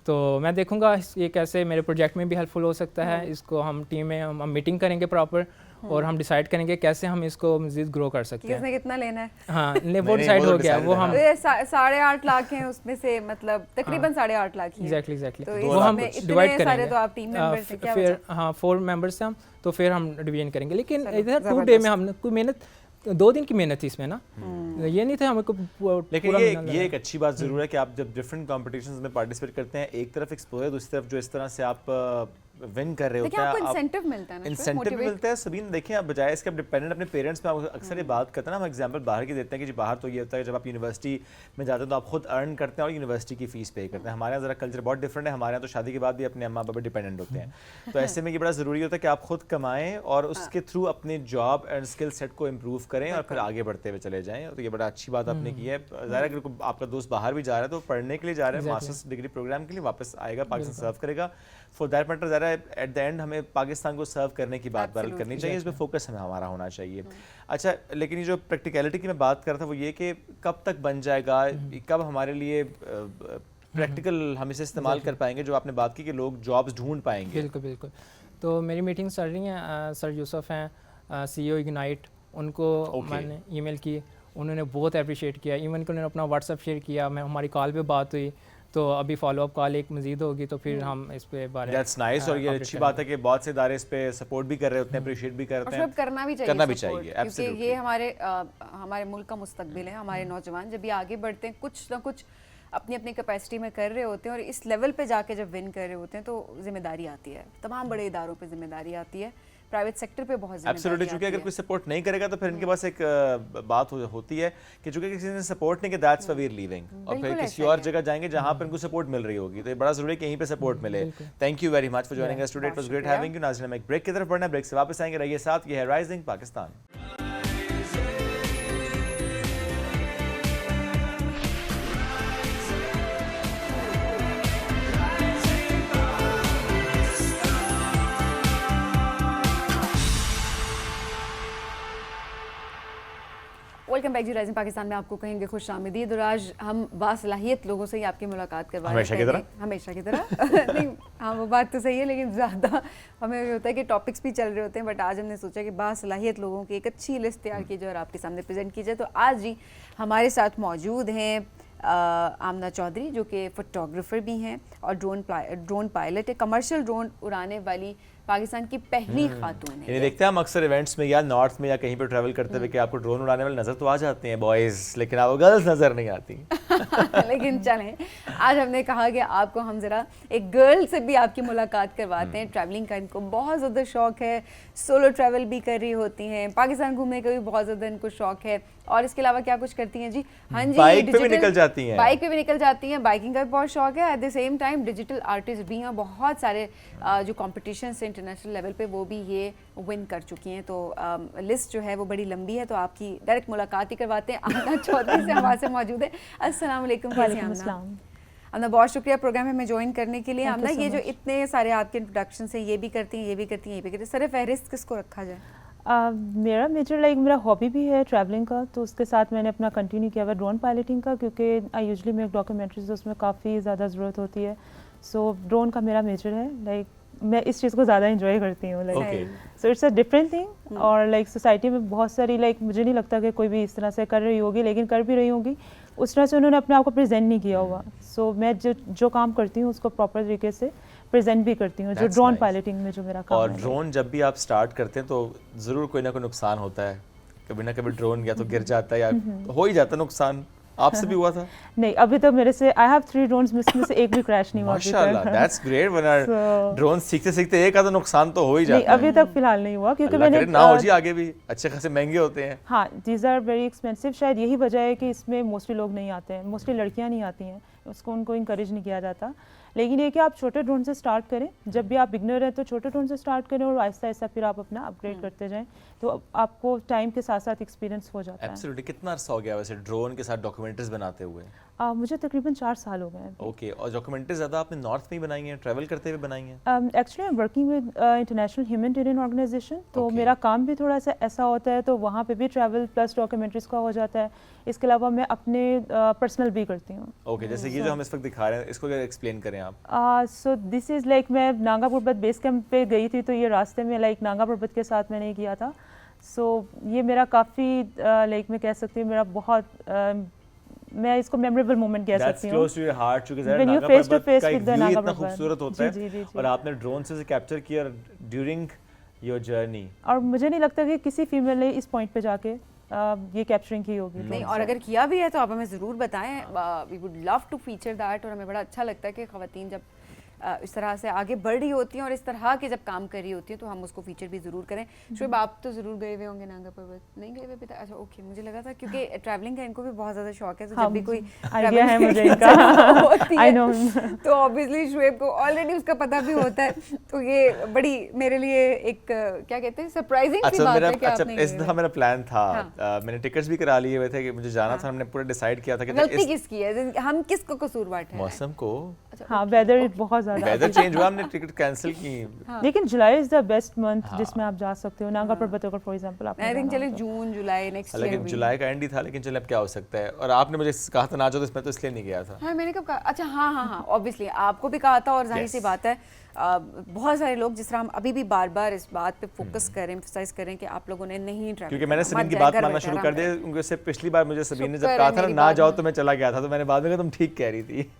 तो मैं देखूंगा ये कैसे मेरे प्रोजेक्ट में भी हेल्पफुल हो सकता है, इसको हम टीम में हम मीटिंग करेंगे प्रॉपर, और हम डिसाइड करेंगे कैसे हम इसको मज़ीद ग्रो कर सकते हैं। कितना लेना है? हाँ, वो डिसाइड हो गया, वो हम 8.5 लाख हैं उसमें से, मतलब तकरीबन 8.5 लाख ही। एग्जैक्टली तो वो हम डिवाइड करेंगे, तो आप टीम मेंबर्स से क्या फिर हाँ 4 मेंबर्स हैं हम, तो फिर हम डिवीजन करेंगे, लेकिन इधर 2 डे में हमने कोई मेहनत 2 दिन की मेहनत थी इसमें ना, ये नहीं था हमें को। लेकिन ये एक अच्छी बात जरूर है कि आप जब डिफरेंट कॉम्पिटिशन्स में पार्टिसिपेट करते हैं, एक तरफ एक्सपोजर, दूसरी तरफ जो इस तरह से आप विन कर रहे होते हैं, आपको इंसेंटिव मिलता है ना, इंसेंटिव मिलता है। सबीन देखिए, आप बजाय इसके आप डिपेंडेंट अपने पेरेंट्स पे, आप अक्सर ये बात करते हैं ना, हम एग्जांपल बाहर की देते हैं कि जी बाहर तो ये होता है जब आप यूनिवर्सिटी में जाते हैं तो आप खुद अर्न करते हैं और यूनिवर्सिटी की फीस पे करते हैं। हमारे यहाँ ज़रा कल्चर बहुत डिफरेंट है, हमारे यहाँ तो शादी के बाद भी अपने अम्मा पापा डिपेंडेंट होते हैं, तो ऐसे में ये बड़ा ज़रूरी होता है कि आप खुद कमाएं और उसके थ्रू अपने जॉब एंड स्किल सेट को इम्प्रूव करें और फिर आगे बढ़ते हुए चले जाएँ। तो ये बड़ा अच्छी बात आपने की है। ज़ाहिर अगर आपका दोस्त बाहर भी जा रहा है तो पढ़ने के लिए जा रहा है, मास्टर्स डिग्री प्रोग्राम के लिए, वापस आएगा पाकिस्तान सर्व करेगा, फॉर दैट मैटर ज़रा एट द एंड हमें पाकिस्तान को सर्व करने की बात करनी चाहिए, इस पर फोकस हमें हमारा होना चाहिए। अच्छा, लेकिन ये जो प्रैक्टिकलिटी की मैं बात कर रहा था वो ये कि कब तक बन जाएगा, कब हमारे लिए प्रैक्टिकल हम इसे इस्तेमाल कर पाएंगे, जो आपने बात की कि लोग जॉब्स ढूंढ पाएंगे? बिल्कुल। तो मेरी मीटिंग चल रही हैं, सर यूसुफ हैं CEO इग्नाइट, उनको मैंने ईमेल की, उन्होंने बहुत अप्रिशिएट किया, इवन कि उन्होंने अपना व्हाट्सएप शेयर किया, मैं हमारी कॉल पे बात हुई, तो अभी फॉलोअप कॉल एक मजीद होगी, तो फिर हम इस पे बारे में। दैट्स नाइस, और ये अच्छी बात है कि बहुत से इदारे इस पे सपोर्ट भी कर रहे होते हैं, अप्रिशिएट भी करते हैं, करना भी चाहिए एब्सोल्युटली। ये हमारे मुल्क का मुस्तकबिल है, हमारे नौजवान जब भी आगे बढ़ते हैं कुछ ना कुछ अपनी अपनी कैपेसिटी में कर रहे होते हैं और इस लेवल पे जाके जब विन कर रहे होते हैं तो जिम्मेदारी आती है, तमाम बड़े इदारों पे जिम्मेदारी आती है, प्राइवेट सेक्टर पे बहुत जिम्मेदारी एब्सोल्युटली, क्योंकि अगर कोई सपोर्ट नहीं करेगा तो फिर इनके पास एक बात होती है कि चूंकि किसी ने सपोर्ट नहीं किया, that's why we are leaving, और फिर किसी और जगह जाएंगे जहां पर इनको सपोर्ट मिल रही होगी, तो ये बड़ा जरूरी है कि यहीं पे सपोर्ट मिले। Thank you very much for joining us today, it was great having you. नाज़रीन, हम एक ब्रेक की तरफ बढ़ना है, ब्रेक से वापस आएंगे, रहिए साथ, ये है राइजिंग पाकिस्तान। वेलकम बैक जी राइजिंग पाकिस्तान में आपको कहेंगे खुश आमदीद। और आज हम बासलाहियत लोगों से ही आपकी मुलाकात करवा रहे हैं, हमेशा की तरह नहीं, हाँ वो बात तो सही है, लेकिन ज़्यादा हमें ये होता है कि टॉपिक्स भी चल रहे होते हैं, बट आज हमने सोचा कि बासलाहियत लोगों की एक अच्छी लिस्ट तैयार की जाए और आपके सामने प्रेजेंट की जाए। तो आज जी हमारे साथ मौजूद हैं आमना चौधरी, जो कि फोटोग्राफर भी हैं और ड्रोन पायलट है, कमर्शियल ड्रोन उड़ाने वाली पाकिस्तान की पहली खातून है। ये देखते हैं हम अक्सर इवेंट्स में या नॉर्थ में या कहीं पर ट्रैवल करते हुए कि आपको ड्रोन उड़ाने वाले नजर तो आ जाते हैं बॉयज, लेकिन आपको गर्ल्स नजर नहीं आती। लेकिन चलें, आज हमने कहा कि आपको हम जरा एक गर्ल से भी आपकी मुलाकात करवाते हैं। ट्रैवलिंग का इनको बहुत ज़्यादा शौक है, सोलो ट्रैवल भी कर रही होती हैं, पाकिस्तान घूमने का भी बहुत ज़्यादा इनको शौक है, और इसके अलावा क्या कुछ करती हैं जी? हाँ जी, बाइक पे भी निकल जाती हैं, बाइक पे भी निकल जाती हैं, बाइकिंग का भी बहुत शौक है। At the same time digital artist भी हैं, बहुत सारे जो कॉम्पिटिशन्स इंटरनेशनल लेवल पे वो भी ये विन कर चुकी हैं। तो लिस्ट जो है वो बड़ी लंबी है, तो आपकी डायरेक्ट मुलाकात ही करवाते हैं। आमना चौधरी से हमारे से मौजूद है। अस्सलाम वालेकुम। आमना, बहुत शुक्रिया प्रोग्राम में ज्वाइन करने के लिए। आमना, ये जो इतने सारे आपके इंट्रोडक्शन से ये भी करती हैं, ये भी करती हैं, ये भी करती हैं, सर फहरिस्त किसको रखा जाए? मेरा मेजर मेरा हॉबी भी है ट्रैवलिंग का, तो उसके साथ मैंने अपना कंटिन्यू किया हुआ ड्रोन पायलटिंग का, क्योंकि आई यूजुअली मेक डॉक्यूमेंट्रीज, उसमें काफ़ी ज़्यादा ज़रूरत होती है। सो ड्रोन का मेरा मेजर है, मैं इस चीज़ को ज़्यादा इंजॉय करती हूँ, so it's a different thing. और सोसाइटी में बहुत सारी मुझे नहीं लगता कि कोई भी इस तरह से कर रही होगी, लेकिन कर भी रही होगी, उस तरह से उन्होंने अपने आप को प्रेजेंट नहीं किया हुआ। सो मैं जो काम करती हूँ उसको प्रॉपर तरीके से प्रेजेंट भी करती हूँ, जो ड्रोन पायलटिंग में जो मेरा काम है। और ड्रोन जब भी आप स्टार्ट करते हैं तो ज़रूर कोई ना कोई नुकसान होता है, कभी ना कभी ड्रोन या तो गिर जाता है या हो ही जाता है नुकसान। आपसे भी हुआ था? नहीं, अभी तक मेरे से आई हैव 3 ड्रोन्स, में से एक भी क्रैश नहीं हुआ। माशाल्लाह, दैट्स ग्रेट। वरना ड्रोन सीखते सीखते एक आधा नुकसान तो हो ही जाता है। अभी तक फिलहाल नहीं हुआ, क्योंकि मैंने ना हो जी, आगे भी अच्छे खासे महंगे होते हैं। हाँ, दीज आर वेरी एक्सपेंसिव। शायद यही वजह है कि इसमें मोस्टली लोग नहीं आते हैं, मोस्टली लड़कियाँ नहीं आती हैं, उसको उनको इंकरेज नहीं किया जाता। लेकिन ये कि आप छोटे ड्रोन से स्टार्ट करें, जब भी आप बिगनर हैं तो छोटे ड्रोन से स्टार्ट करें और आहिस्ता आहिस्ता फिर आप अपना अपग्रेड करते जाएं, तो आपको टाइम के साथ साथ एक्सपीरियंस हो जाता है। एब्सोल्युटली। कितना अर्सा हो गया वैसे ड्रोन के साथ डॉक्यूमेंट्रीज बनाते हुए? मुझे तकरीबन 4 साल हो गए हैं। ओके, और डॉक्यूमेंट्रीज ज़्यादा आपने नॉर्थ में ही बनाई हैं, ट्रैवल करते हुए बनाई हैं? Actually I am working with international humanitarian organisation, तो मेरा काम भी थोड़ा सा ऐसा होता है, तो वहाँ पे भी ट्रैवल प्लस डॉक्यूमेंट्रीज का हो जाता है। इसके अलावा मैं अपने पर्सनल भी करती हूँ। ओके, जैसे ये जो हम इस वक्त दिखा रहे हैं, इसको अगर एक्सप्लेन करें आप। सो दिस इज़ मैं नांगा पर्बत बेस कैंप पे गई थी, तो ये रास्ते में नांगा पर्बत के साथ मैंने किया था। सो ये मेरा काफ़ी मैं कह सकती हूँ मेरा बहुत मैं इसको मेमोरेबल मोमेंट कह सकती हूँ। That's close to your heart, क्योंकि When you face to face with the Naga इतना पर्बत, खूबसूरत होता है, जी, और आपने ड्रोन से कैप्चर किया ड्यूरिंग योर जर्नी। और मुझे नहीं लगता कि किसी फीमेल ने इस पॉइंट पे जाके ये कैप्चरिंग की होगी। नहीं, और अगर किया भी है तो आप हमें ज़रूर बताएं, we would love to feature that. और हमें बड़ा अच्छा लगता है कि ख़वातीन जब इस तरह से आगे बढ़ रही होती हैं और इस तरह के जब काम कर रही होती हैं तो हम उसको फीचर भी ज़रूर करें। शुएब, आप तो ज़रूर गए हुए होंगे नांगा पर्बत? नहीं गए हुए? अच्छा, ओके, मुझे लगा था क्योंकि ट्रैवलिंग का इनको भी बहुत ज़्यादा शौक है, तो जब भी कोई आइडिया है मुझे इनका आई नो, तो ऑब्वियसली शुएब को ऑलरेडी उसका पता भी होता है, तो ये बड़ी मेरे लिए एक क्या कहते हैं सरप्राइजिंग सी बात है कि आपने इस दफा मेरा प्लान था, मैंने टिकट्स भी करा लिए हुए थे कि मुझे जाना था, हमने पूरा डिसाइड किया था कि गलती किसकी है, हम किसको कसूरवार ठहराएं? मौसम को। हाँ, वेदर बहुत ज़्यादा, वेदर चेंज हुआ, हमने टिकट कैंसिल की। लेकिन जुलाई इज द बेस्ट मंथ जिसमें आप जा सकते हो नांगा पर्बत अगर फॉर एग्जांपल आप। आई थिंक चले जून जुलाई नेक्स्ट ईयर। लेकिन जुलाई का एंड ही था, लेकिन चले अब क्या हो सकता है। और आपने मुझे कहा था ना जाओ, तो इसमें तो इसलिए नहीं गया था। हाँ, मैंने कब कहा? अच्छा, हाँ, ऑब्वियसली आपको भी कहा था, और जाहिर सी बात है बहुत सारे लोग, जिस तरह हम अभी भी बार बार इस बात पे फोकस करें, एम्फसाइज करें कि आप लोगों ने नहीं ट्रैवल, क्योंकि मैंने सबीन की बात मानना शुरू कर दिया, उनसे पिछली बार मुझे सबीन ने जब कहा था ना जाओ, तो मैं चला गया था, तो मैंने बाद में कहा तुम ठीक कह रही थी।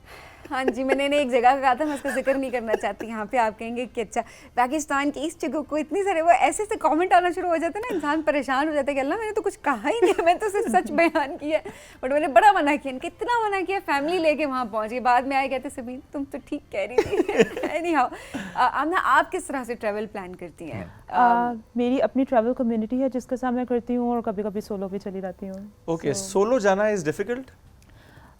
हाँ जी, मैंने एक जगह का कहा था, मैं उसका जिक्र नहीं करना चाहती यहाँ पे। आप कहेंगे कि अच्छा पाकिस्तान की इस जगह को इतनी सारे वो ऐसे ऐसे कमेंट आना शुरू हो जाते हैं ना, इंसान परेशान हो जाता है कि अल्लाह मैंने तो कुछ कहा ही नहीं, मैं तो सिर्फ सच बयान किया। बट मैंने बड़ा मना किया, कितना मना किया, फैमिली लेके वहाँ पहुँच गई। बाद में आए कहते सबीन तुम तो ठीक कह रही थी। एनीहाउ आमना, आप किस तरह से ट्रैवल प्लान करती हैं? मेरी अपनी ट्रैवल कम्युनिटी है जिसके साथ मैं करती हूँ, और कभी कभी सोलो भी चली जाती हूँ। ओके, सोलो जाना इज डिफिकल्ट?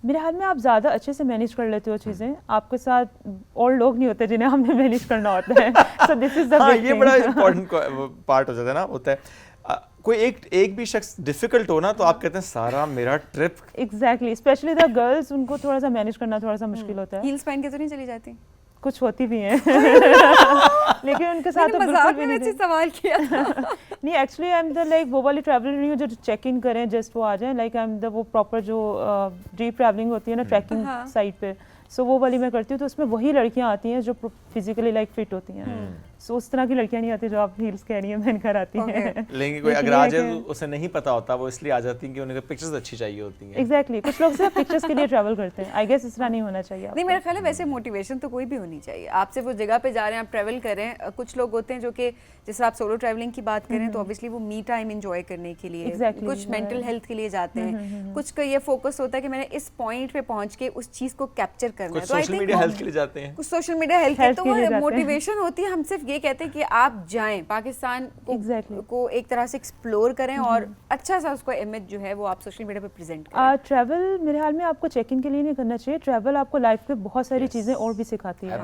मेरे ख्याल में आप ज़्यादा अच्छे से मैनेज कर लेते हो चीज़ें, आपके साथ और लोग नहीं होते जिन्हें हमने मैनेज करना होता है। सो दिस इज द हाँ, ये बड़ा इम्पोर्टेंट पार्ट हो जाता है ना, होता है। कोई एक भी शख्स डिफिकल्ट हो ना तो आप कहते हैं सारा मेरा trip. Exactly, specially the girls, उनको थोड़ा सा मैनेज करना थोड़ा सा मुश्किल होता है। हील्स पहन के तो नहीं चली जाती? कुछ होती भी हैं लेकिन उनके साथ तो बिल्कुल भी नहीं। सवाल किया था। नहीं, actually I am the like वो वाली ट्रैवलर नहीं हूँ जो चेक इन करें जस्ट वो आ जाए। लाइक आई एम द वो प्रॉपर जो डीप ट्रैवलिंग होती है ना ट्रैकिंग साइड पे, सो वो वाली मैं करती हूँ। तो उसमें वही लड़कियाँ आती हैं जो फिजिकली लाइक फिट होती हैं। सो उस तरह की लड़कियाँ नहीं आती जो आप हील्स कह रही हैं मैंने घर आती हैं। लेकिन कोई अगर आ जाए तो उसे नहीं पता होता, वो इसलिए आ जाती हैं कि उन्हें पिक्चर्स अच्छी चाहिए होती हैं। एग्जैक्टली, कुछ लोग सिर्फ पिक्चर्स के लिए ट्रैवल करते हैं। आई गेस इस तरह नहीं होना चाहिए। नहीं, मेरा ख्याल है वैसे मोटिवेशन तो कोई भी होनी चाहिए। आप सिर्फ उस जगह पे जा रहे हैं, आप ट्रैवल कर रहे हैं। कुछ लोग होते हैं जो कि जैसे आप सोलो ट्रैवलिंग की बात करें तो ऑब्वियसली वो मी टाइम एंजॉय करने के लिए, कुछ मेंटल हेल्थ के लिए जाते हैं, कुछ का ये फोकस होता है कि मैंने इस पॉइंट पे पहुंच के उस चीज को कैप्चर करना है। तो सोशल मीडिया हेल्थ के लिए जाते हैं, कुछ सोशल मीडिया हेल्थ के, तो वो मोटिवेशन होती है। हम सिर्फ ये कहते हैं कि आप जाएं पाकिस्तान को एक तरह से एक्सप्लोर करें और अच्छा सा उसको इमेज जो है वो आप सोशल मीडिया पे प्रेजेंट करें। ट्रैवल मेरे ख्याल में आपको चेक इन के लिए नहीं करना चाहिए। ट्रैवल आपको लाइफ में बहुत सारी चीज़ें और भी सिखाती है।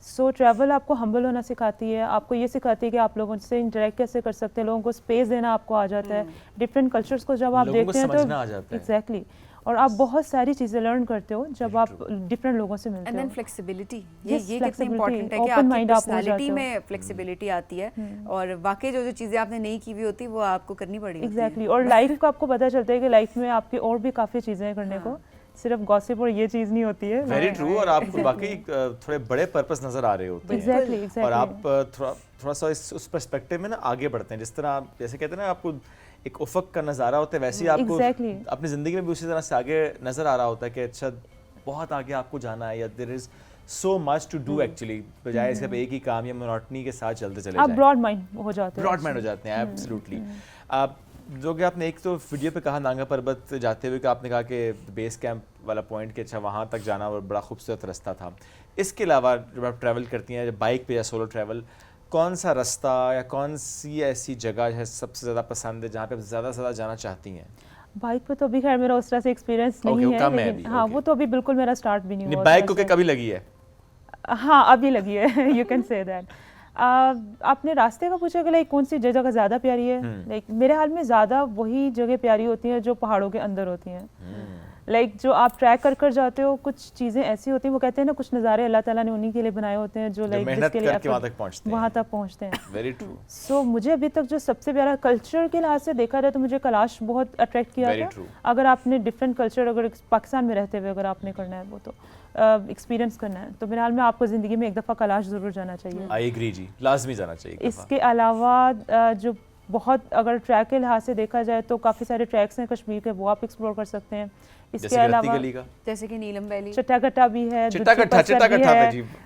सो ट्रैवल आपको हम्बल होना सिखाती है, आपको ये सिखाती है कि आप लोगों से इंटरेक्ट कैसे कर सकते हैं, लोगों को स्पेस देना आपको आ जाता है। डिफरेंट कल्चर्स को जब आप देखते हैं तो एग्जैक्टली, और आप बहुत सारी चीज़ें लर्न करते हो जब आप डिफरेंट लोगों से मिलते हो। एंड देन फ्लेक्सिबिलिटी, ये कितनी इंपॉर्टेंट है कि आपकी पर्सनालिटी में फ्लेक्सिबिलिटी आती है और वाकई जो चीज़ें आपने नहीं की हुई होती वो आपको करनी पड़ेगी। एग्जैक्टली, और लाइफ का आपको पता चलता है कि लाइफ में आपकी और भी काफ़ी चीज़ें हैं करने को, सिर्फ गॉसिप और ये चीज़ नहीं होती है। वेरी ट्रू, और आपको वाकई थोड़े बड़े पर्पस नजर आ रहे होते हैं। एग्जैक्टली, और आप थोड़ा सा उस पर्सपेक्टिव में ना आगे बढ़ते हैं। जिस तरह आप जैसे कहते हैं ना आपको एक उफक का नज़ारा होता है, वैसे ही आपको अपनी ज़िंदगी में भी उसी तरह से आगे नज़र आ रहा होता है कि अच्छा बहुत आगे आपको जाना है, या there is so much to do actually, बजाय सिर्फ एक ही काम या मोनोटनी के साथ चलते चले जाएं। आप ब्रॉड माइंड हो जाते हैं। ब्रॉड माइंड हो जाते हैं, एब्सोल्युटली। आप जो कि आपने एक तो वीडियो पे कहा नांगा पर्वत जाते हुए कि आपने कहा कि बेस कैंप वाला पॉइंट कि अच्छा वहाँ तक जाना और बड़ा खूबसूरत रास्ता था। इसके अलावा जब आप ट्रैवल करती हैं, जब बाइक पे या सोलो ट्रैवल, कौन सा रास्ता या कौन सी ऐसी जगह है सबसे ज़्यादा पसंद है जहाँ पे ज़्यादा से ज़्यादा जाना चाहती हैं? बाइक पे तो अभी खैर मेरा उस तरह से एक्सपीरियंस नहीं है, लेकिन हाँ वो तो अभी बिल्कुल मेरा स्टार्ट भी नहीं हुआ। बाइक को कभी लगी है? हाँ अभी लगी है, यू कैन से दैट। आपने रास्ते का पूछा कि लाइक कौन सी जगह ज़्यादा प्यारी है। लाइक मेरे हाल में ज़्यादा वही जगह प्यारी होती हैं जो पहाड़ों के अंदर होती हैं। लाइक जो आप ट्रैक कर जाते हो, कुछ चीज़ें ऐसी होती हैं, वो कहते हैं ना कुछ नज़ारे अल्लाह ताला ने उन्हीं के लिए बनाए होते हैं जो लाइक जिसके लिए वहाँ तक पहुँचते हैं। Very true. सो मुझे अभी तक जो सबसे प्यारा कल्चर के लिहाज से देखा जाए तो मुझे कैलाश बहुत अट्रैक्ट किया था। अगर आपने डिफरेंट कल्चर अगर पाकिस्तान में रहते हुए अगर आपने करना है वो तो एक्सपीरियंस करना है तो मेरे हाल में आपको ज़िंदगी में एक दफ़ा कैलाश ज़रूर जाना चाहिए। आई एग्री जी, लाजमी जाना चाहिए। इसके अलावा जो बहुत अगर ट्रैक के लिहाज से देखा जाए तो काफ़ी सारे ट्रैक्स हैं कश्मीर के, वो आप एक्सप्लोर कर सकते हैं। इसके अलावा जैसे कि नीलम वैली, चट्टागट्टा भी है,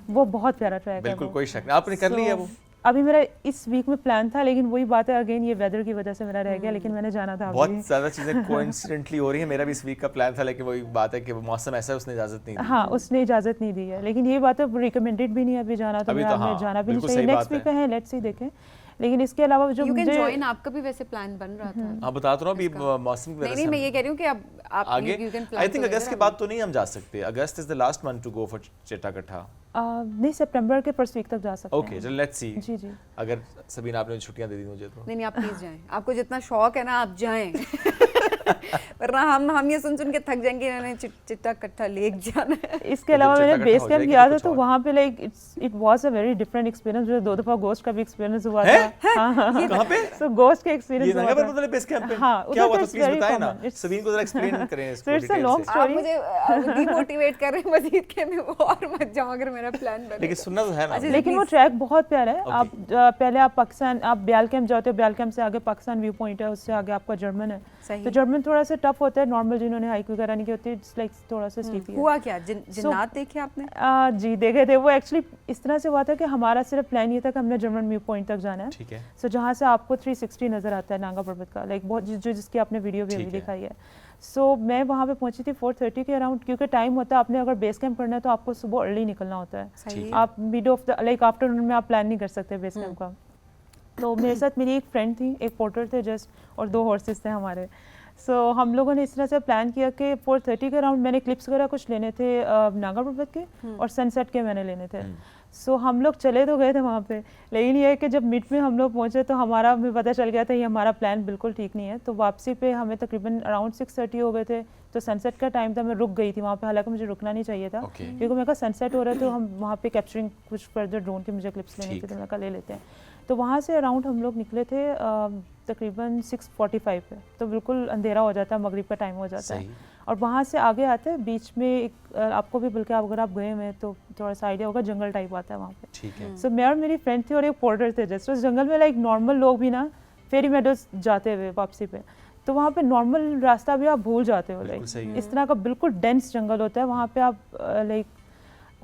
वो बहुत प्यारा ट्रैक है। बिल्कुल कोई शक नहीं, आपने कर लिया वो? अभी मेरा इस वीक में प्लान था, लेकिन वही बात है अगेन ये वेदर की वजह से मेरा रह गया, लेकिन मैंने जाना था। बहुत ज़्यादा चीज़ें कोइंसिडेंटली हो रही है। मेरा भी इस वीक का प्लान था, लेकिन वही बात है कि मौसम ऐसा है उसने इजाज़त नहीं दी। हाँ उसने इजाज़त नहीं दी है, लेकिन ये बात है रिकमेंडेड भी नहीं है अभी जाना, तो मैं जाना भी नहीं चाहिए। नेक्स्ट वीक पे है, लेट्स सी देखें। लेकिन इसके अलावा जो मुझे जॉइन आपका भी वैसे प्लान बन रहा था। हाँ बता तो रहा हूँ अभी मौसम की वजह से। नहीं मैं ये कह रही हूँ कि अब आप आगे आई थिंक अगस्त के बाद तो नहीं हम जा सकते। August is the last month to go for चट्टागट्टा। नहीं सितंबर के फर्स्ट वीक तक जा सकते हैं। ओके चलो लेट्स सी। जी जी, अगर सबीना आपने छुट्टियां दे दी मुझे तो। नहीं आप प्लीज जाएं, आपको जितना शौक है ना आप जाएं वरना हम ये सुन के थक जाएंगे इन्होंने चट्टागट्टा लेक जाना है। इसके अलावा मैंने बेस कैंप किया था तो वहाँ पे like it was a very different experience. मुझे 2 दफा गोस्ट का भी एक्सपीरियंस हुआ था। हां कहां पे? सो गोस्ट का एक्सपीरियंस हुआ था। मतलब बेस कैंप पे हां क्या हुआ था प्लीज बताएं ना, सबीन को जरा एक्सप्लेन करें इसको डिटेल से। It's a long story. आप मुझे डिमोटिवेट कर रहे हैं मजीद के मैं और मत जाऊं अगर मेरा प्लान बने। लेकिन सुनना तो है ना। लेकिन वो ट्रैक बहुत प्यारा है। आप पहले आप पाकिस्तान आप ब्याल कैंप जाते हो, ब्याल कैंप से आगे पाकिस्तान व्यू पॉइंट है, उससे आगे आपका जर्मन है। सही। तो जर्मन थोड़ा सा टफ होता है, नॉर्मल जिन्होंने हाइक वगैरह नहीं की होती, इट्स लाइक थोड़ा सा स्लीपी है। हुआ क्या, जिन्नात देखे आपने? जी देखे थे। वो एक्चुअली इस तरह से हुआ था कि हमारा सिर्फ प्लान ये था कि हमने जर्मन व्यू पॉइंट तक जाना है। ठीक है। सो जहाँ से आपको 360 नज़र आता है नांगा पर्वत का, लाइक बहुत जिसकी आपने वीडियो भी अभी दिखाई है। सो मैं वहाँ पे पहुँची थी 4:30 के अराउंड, क्योंकि टाइम होता है, आपने अगर बेस कैंप करना है तो आपको सुबह अर्ली निकलना होता है। आप mid of the like afternoon में आप प्लान नहीं कर सकते बेस कैंप का। तो मेरे साथ मेरी एक फ्रेंड थी, एक पोर्टर थे जस्ट, और 2 हॉर्सेस थे हमारे। सो हम लोगों ने इस तरह से प्लान किया कि 4:30 के अराउंड मैंने क्लिप्स वगैरह कुछ लेने थे नागा पर्वत के, और सनसेट के मैंने लेने थे। सो हम लोग चले तो गए थे वहाँ पे, लेकिन ये है कि जब मिड में हम लोग पहुँचे तो हमारा हमें पता चल गया था ये हमारा प्लान बिल्कुल ठीक नहीं है। तो वापसी पे हमें तकरीबन अराउंड 6:30 हो गए थे। तो सनसेट का टाइम था, मैं रुक गई थी वहाँ पे, हालांकि मुझे रुकना नहीं चाहिए था, क्योंकि मेरे कहा सनसेट हो रहा है तो हम वहाँ पे कैप्चरिंग कुछ फर्दर ड्रोन की मुझे क्लिप्स लेनी थी, तो मैं कहा ले लेते हैं। तो वहाँ से अराउंड हम लोग निकले थे तकरीबन 6:45 पे, तो बिल्कुल अंधेरा हो जाता है, मगरिब का टाइम हो जाता है। और वहाँ से आगे आते हैं बीच में एक आपको भी बल्कि अगर आप गए हुए तो थोड़ा सा आइडिया होगा, जंगल टाइप आता है वहाँ पे। ठीक है। सो मैं और मेरी फ्रेंड थी और एक पोर्टर थे जस्ट, उस जंगल में लाइक नॉर्मल लोग भी ना फेरी मेडोज जाते हुए वापसी पे, तो वहाँ पे नॉर्मल रास्ता भी आप भूल जाते हो। लाइक इस तरह का बिल्कुल डेंस जंगल होता है वहाँ पे, आप लाइक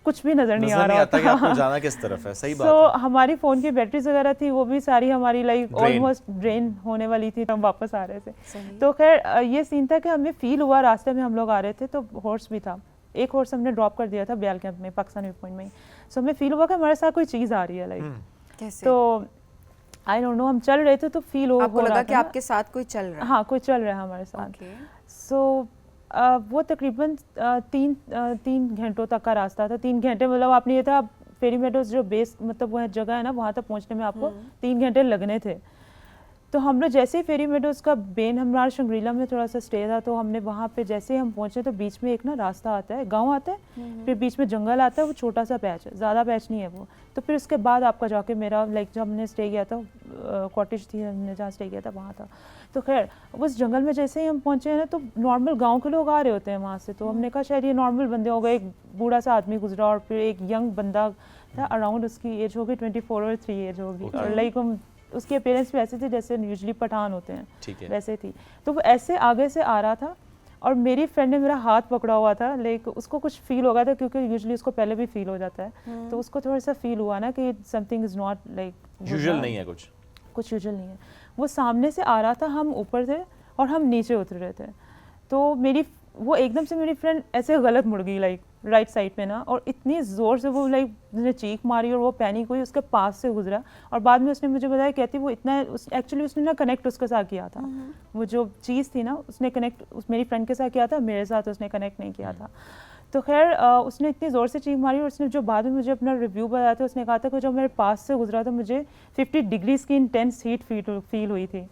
कुछ भी नजर नहीं आ रहा होता कि आपको जाना किस तरफ है। सही बात है। तो हमारी फ़ोन की बैटरीज वगैरह थी, वो भी सारी हमारी लाइक ऑलमोस्ट ड्रेन होने वाली थी, हम वापस आ रहे थे। तो खैर ये सीन था कि हमें फील हुआ रास्ते में हम लोग आ रहे थे, तो हॉर्स भी था, एक हॉर्स हमने ड्रॉप कर दिया था ब्याल कैंप में, पाकिस्तान व्यू पॉइंट में ही। सो हमें फील हुआ कि हमारे साथ कोई चीज़ आ रही है लाइक। कैसे? तो आई डोंट नो, हम चल रहे थे तो फील हो आपको लगा कि आपके साथ कोई चल रहा है? हाँ, कोई चल रहा है हमारे साथ। सो वो तकरीबन 3 घंटों तक का रास्ता था। 3 घंटे मतलब आपने ये था, फेरी मेडोज जो बेस मतलब वह जगह है ना, वहाँ तक पहुँचने में आपको 3 घंटे लगने थे। तो हम लोग जैसे ही फेरी मेडोज का बेन, हमारा शंग्रीला में थोड़ा सा स्टे था, तो हमने वहाँ पे जैसे ही हम पहुँचे तो बीच में एक ना रास्ता आता है, गांव आता है, फिर बीच में जंगल आता है, वो छोटा सा पैच है, ज़्यादा पैच नहीं है वो। तो फिर उसके बाद आपका जाके मेरा लाइक जब हमने स्टे किया था, कॉटेज थी हमने जहाँ स्टे किया था वहाँ था। तो खैर उस जंगल में जैसे ही हम पहुँचे हैं ना, तो नॉर्मल गाँव के लोग आ रहे होते हैं वहाँ से, तो हमने कहा शायद ये नॉर्मल बंदे हो गए। एक बूढ़ा सा आदमी गुजरा और फिर एक यंग बंदा था, अराउंड उसकी एज होगी 24 और 3 एज होगी, और लाइक हम उसके पेरेंट्स भी ऐसे थे जैसे यूजुअली पठान होते हैं, वैसे थी। तो वो ऐसे आगे से आ रहा था और मेरी फ्रेंड ने मेरा हाथ पकड़ा हुआ था, लाइक उसको कुछ फील हो गया था, क्योंकि यूजुअली उसको पहले भी फील हो जाता है। तो उसको थोड़ा सा फील हुआ ना कि something is not like usual नहीं है, कुछ यूजुअल नहीं है। वो सामने से आ रहा था, हम ऊपर थे और हम नीचे उतर रहे थे। तो वो एकदम से मेरी फ्रेंड ऐसे गलत मुड़ गई लाइक राइट साइड पे ना, और इतनी ज़ोर से वो लाइक उसने चीख मारी और वो पैनिक हुई, उसके पास से गुजरा। और बाद में उसने मुझे बताया, कहती वो इतना एक्चुअली उसने ना कनेक्ट उसके साथ किया था, वो जो चीज़ थी ना उसने कनेक्ट मेरी फ्रेंड के साथ किया था, मेरे साथ उसने कनेक्ट नहीं किया था। तो खैर उसने इतनी ज़ोर से चीख मारी और उसने जो बाद में मुझे अपना रिव्यू बताया था, उसने कहा था कि जब मेरे पास से गुजरा था मुझे 50 डिग्रीज की इंटेंस हीट फील हुई थी,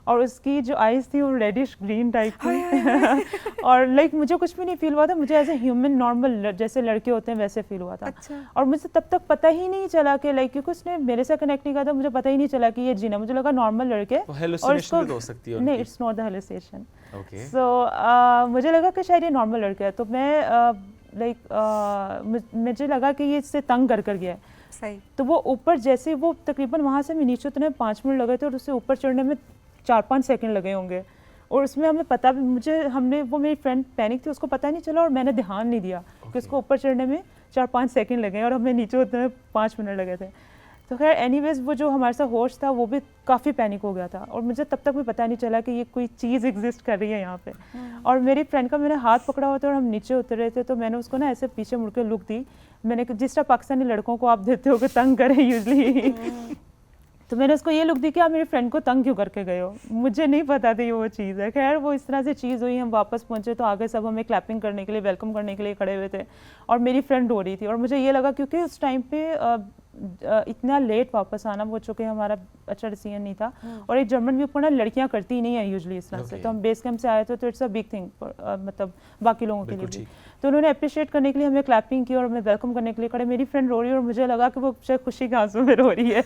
और उसकी जो आइज़ थी वो रेडिश ग्रीन टाइप थी और लाइक मुझे कुछ भी नहीं फील हुआ था, मुझे एज ए ह्यूमन नॉर्मल जैसे लड़के होते हैं वैसे फील हुआ था। अच्छा। और मुझे तब तक पता ही नहीं चला कि लाइक, क्योंकि उसने मेरे से कनेक्ट नहीं किया था, मुझे पता ही नहीं चला कि ये जिन है, मुझे लगा नॉर्मल लड़के। और इसको हो सकती है नहीं, it's not the hallucination. Okay. So मुझे लगा कि शायद ये नॉर्मल लड़का है, तो मैं मुझे लगा कि ये इससे तंग कर गया है। सही। तो वो ऊपर जैसे वो तकरीबन वहाँ से मैं नीचे उतरने में 5 मिनट लगे थे और उससे ऊपर चढ़ने में 4-5 सेकंड लगे होंगे, और उसमें हमें पता भी वो मेरी फ्रेंड पैनिक थी, उसको पता नहीं चला और मैंने ध्यान नहीं दिया कि उसको ऊपर चढ़ने में 4-5 सेकंड लगे और हमें नीचे उतरने में 5 मिनट लगे थे। तो खैर एनीवेज वो जो हमारे साथ होस्ट था वो भी काफ़ी पैनिक हो गया था, और मुझे तब तक भी पता नहीं चला कि ये कोई चीज़ एग्जिस्ट कर रही है यहाँ पे। और मेरी फ्रेंड का मैंने हाथ पकड़ा हुआ था और हम नीचे उतर रहे थे, तो मैंने उसको ना ऐसे पीछे मुड़ के लुक दी, मैंने जिस तरह पाकिस्तानी लड़कों को आप देते हो कि तंग करें यूजली तो मैंने उसको ये लुक दी कि आप मेरी फ्रेंड को तंग क्यों करके गए हो, मुझे नहीं पता थी वो चीज़ है। खैर वो इस तरह से चीज़ हुई, हम वापस पहुँचे तो आगे सब हमें क्लैपिंग करने के लिए, वेलकम करने के लिए खड़े हुए थे, और मेरी फ्रेंड रो रही थी। और मुझे ये लगा क्योंकि उस टाइम पे इतना लेट वापस आना वो चूँकि हमारा अच्छा डिसीजन नहीं था, और एक जर्मन व्यू पॉइंट लड़कियां करती ही नहीं है यूजुअली इस तरह से। तो हम बेस कैंप से आए थे, तो इट्स अ बिग थिंग मतलब बाकी लोगों के लिए भी। तो उन्होंने अप्रिशिएट करने के लिए हमें क्लैपिंग की और हमें वेलकम करने के लिए खड़े। मेरी फ्रेंड रो रही है और मुझे लगा कि वो शायद खुशी के आंसू में रो रही है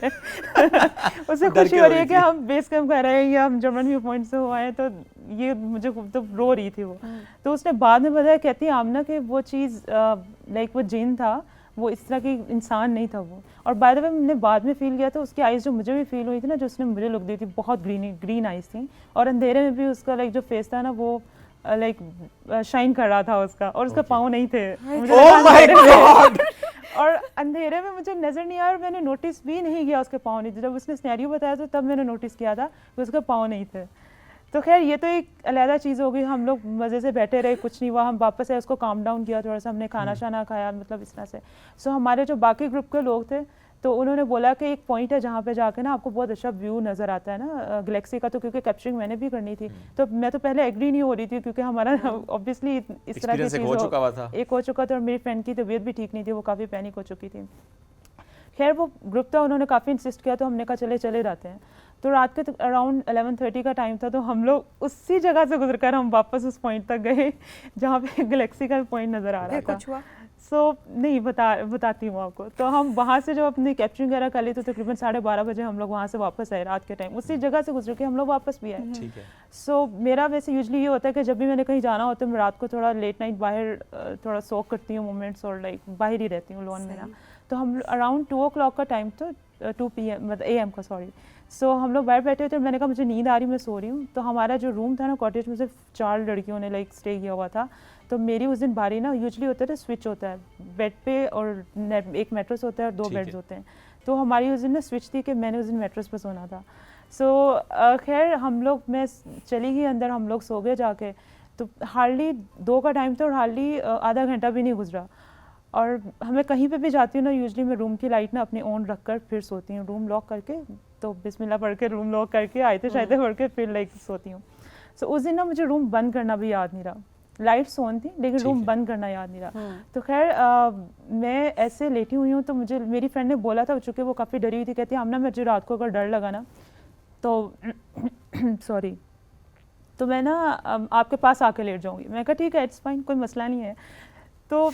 उसे खुशी हो रही है कि हम बेस कैंप कर रहे हैं या हम जर्मन व्यू पॉइंट से हुआ है, तो ये मुझे तो रो रही थी वो। तो उसने बाद में बताया, कहती है आमना कि वो चीज़ लाइक वो जिन था, वो इस तरह की इंसान नहीं था वो। और बाय द वे मैंने बाद में फील किया था उसकी आइज़ जो मुझे भी फील हुई थी ना, जो उसने मुझे लुक दी थी, बहुत ग्रीन आइज़ थी, और अंधेरे में भी उसका लाइक जो फेस था ना वो लाइक शाइन कर रहा था उसका, और उसका पाँव नहीं थे। Oh my God! और अंधेरे में मुझे नज़र नहीं आया और मैंने नोटिस भी नहीं किया उसके पाँव नहीं थे। जब उसने सिनेरियो बताया तो तब मैंने नोटिस किया था कि उसके पाँव नहीं थे। तो खैर ये तो एक अलग चीज़ हो गई, हम लोग मज़े से बैठे रहे, कुछ नहीं हुआ, हम वापस आए, उसको काम डाउन किया थोड़ा सा, हमने खाना शाना खाया, मतलब इस तरह से। सो हमारे जो बाकी ग्रुप के लोग थे तो उन्होंने बोला कि एक पॉइंट है जहाँ पे जाके ना आपको बहुत अच्छा व्यू नज़र आता है ना गैलेक्सी का, तो क्योंकि कैप्चरिंग मैंने भी करनी थी तो मैं तो पहले एग्री नहीं हो रही थी क्योंकि हमारा ऑब्वियसली इस तरह की चीज़ एक हो चुका था और मेरी फ्रेंड की तबीयत भी ठीक नहीं थी, वो काफ़ी पैनिक हो चुकी थी। खैर वो ग्रुप था, उन्होंने काफ़ी इंसिस्ट किया तो हमने कहा चले जाते हैं। तो रात के अराउंड 11:30 का टाइम था, तो हम लोग उसी जगह से गुजरकर हम वापस उस पॉइंट तक गए जहाँ पे गैलेक्सी का पॉइंट नज़र आ रहा था। कुछ हुआ? नहीं बताती हूँ आपको। तो हम वहाँ से जब अपनी कैप्चरिंग वगैरह कर ली तो तकरीबन 12:30 बजे हम लोग वहाँ से वापस आए रात के टाइम, उसी जगह से गुजर के हम लोग वापस भी आए। ठीक है। सो मेरा वैसे यूजली ये होता है कि जब भी मैंने कहीं जाना होता है मैं रात को थोड़ा लेट नाइट बाहर थोड़ा सोक करती हूँ मोमेंट्स, और लाइक बाहर ही रहती हूँ लोन मेरा। तो हम अराउंड 2 o'clock का टाइम, तो 2 PM मतलब AM का, सॉरी। सो हम लोग बाहर बैठे थे, मैंने कहा मुझे नींद आ रही, मैं सो रही हूँ। तो हमारा जो रूम था ना कॉटेज में, सिर्फ 4 लड़कियों ने लाइक स्टे किया हुआ था। तो मेरी उस दिन बारी ना, यूजुअली होता है स्विच होता है बेड पे, और एक मैट्रेस होता है और 2 बेड्स होते हैं। तो हमारी उस दिन ना स्विच थी कि मैंने उस दिन मैट्रेस पर सोना था। सो खैर हम लोग, मैं चली गई अंदर, हम लोग सो गए जाके। तो हार्डली 2 का टाइम था और हार्डली आधा घंटा भी नहीं गुजरा। और हमें कहीं पे भी जाती हूँ ना, यूजुअली मैं रूम की लाइट ना अपनी ऑन रख कर फिर सोती हूँ, रूम लॉक करके, तो बिस्मिल्लाह पढ़ के रूम लॉक करके आयते शायते पढ़ के फिर लाइक सोती हूँ। सो उस दिन ना मुझे रूम बंद करना भी याद नहीं रहा, लाइट्स ऑन थी लेकिन रूम बंद करना याद नहीं रहा। तो खैर मैं ऐसे लेटी हुई हूँ, तो मुझे मेरी फ्रेंड ने बोला था, चूँकि वो काफ़ी डरी हुई थी, कहती आमना मुझे रात को अगर डर लगा ना तो सॉरी तो मैं ना आपके पास आके लेट जाऊँगी। मैं कहा ठीक है, इट्स फाइन, कोई मसला नहीं है। तो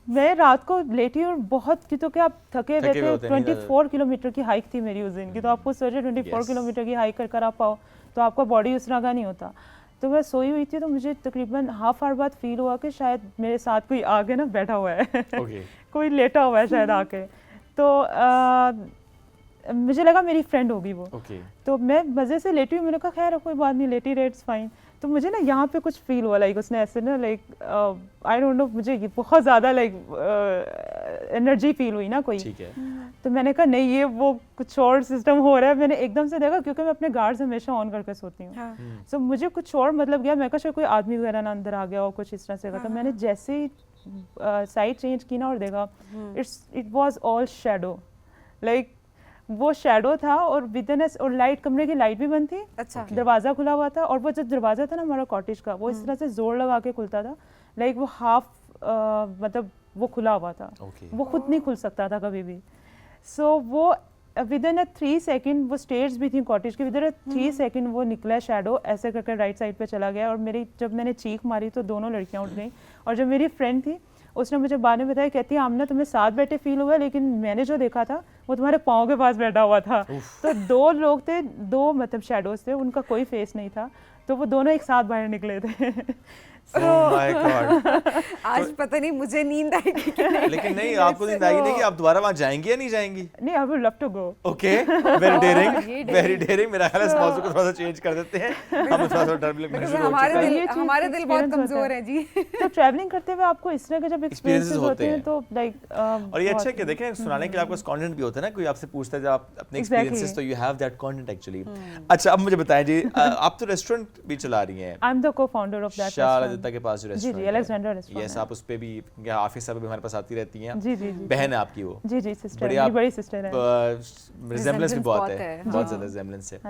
मैं रात को लेटी और बहुत की, तो क्या आप थके हुए थे, 24 किलोमीटर की हाइक थी मेरी उस दिन की। तो आपको सोचिए 24 किलोमीटर की हाइक कर आप पाओ तो आपका बॉडी उस तरह का नहीं होता। तो मैं सोई हुई थी, तो मुझे तकरीबन हाफ आवर बाद फील हुआ कि शायद मेरे साथ कोई आगे ना बैठा हुआ है कोई लेटा हुआ है शायद आके। तो मुझे लगा मेरी फ्रेंड होगी वो। तो मैं मज़े से लेटी हुई, मैंने कहा खैर कोई बात नहीं, लेटी रहे, इट्स फाइन। तो मुझे ना यहाँ पे कुछ फील हुआ, लाइक उसने ऐसे ना लाइक आई डोंट नो, मुझे ये बहुत ज़्यादा लाइक एनर्जी फील हुई ना कोई। ठीक है। तो मैंने कहा नहीं, ये वो कुछ और सिस्टम हो रहा है। मैंने एकदम से देखा, क्योंकि मैं अपने गार्ड्स हमेशा ऑन करके सोती हूँ। सो मुझे कुछ और मतलब गया, मैं कहा शायद कोई आदमी वगैरह ना अंदर आ गया और कुछ इस तरह से। तो मैंने जैसे ही साइड चेंज की ना और देखा, it was all shadow, like वो शेडो था और विदिन और लाइट, कमरे की लाइट भी बंद थी। अच्छा। दरवाज़ा खुला हुआ था, और वो जो दरवाज़ा था ना हमारा कॉटेज का, वो इस तरह से जोर लगा के खुलता था, लाइक वो हाफ मतलब वो खुला हुआ था। वो खुद नहीं खुल सकता था कभी भी। सो वो विदिन 3 सेकेंड, वो स्टेयर्स भी थी कॉटेज की, विदिन 3 सेकेंड वो निकला शेडो, ऐसे करके राइट साइड पे चला गया। और मेरी, जब मैंने चीख मारी तो दोनों लड़कियां उठ गई। और जो मेरी फ्रेंड थी उसने मुझे बाद में बताया, कहती है आमना तुम्हें साथ बैठे फील हुआ, लेकिन मैंने जो देखा था वो तुम्हारे पाँव के पास बैठा हुआ था। तो 2 लोग थे, 2 मतलब शेडोज थे, उनका कोई फेस नहीं था, तो वो दोनों एक साथ बाहर निकले थे। Oh my God. आज पता नहीं मुझे नींद आएगी कि नहीं। लेकिन नहीं, आपको नींद आएगी नहीं कि आप दोबारा वहाँ जाएंगी या नहीं जाएंगी? नहीं, I would love to go. Okay, very daring, very daring. मेरा ख्याल है इस मौजू को थोड़ा सा चेंज कर देते हैं, हम थोड़ा सा डर भी महसूस हो चुका है। हमारे दिल बहुत कमजोर है जी। तो ट्रैवलिंग करते हुए आपको इस तरह के जब एक्सपीरियंसेस होते हैं तो लाइक, और ये अच्छा है कि देखें, सुनाने के लिए आपके पास कंटेंट भी होता है ना, कोई आपसे पूछता है जब आप अपने एक्सपीरियंसेस, तो you have that content actually. अच्छा, अब मुझे बताएं जी, आप तो रेस्टोरेंट भी चला रही हैं। I am the co-founder of that Sharda के पास जो रेस्टोरेंट, जी, अलेक्जेंडर रेस्टोरेंट। यस, आप उस पे भी, हाफिज साहब भी हमारे पास आती रहती हैं। जी जी, बहन है आपकी वो? जी जी, सिस्टर, मेरी बड़ी सिस्टर है। रिजेम्बलेंस भी बहुत है, बहुत ज़्यादा रिजेम्बलेंस है।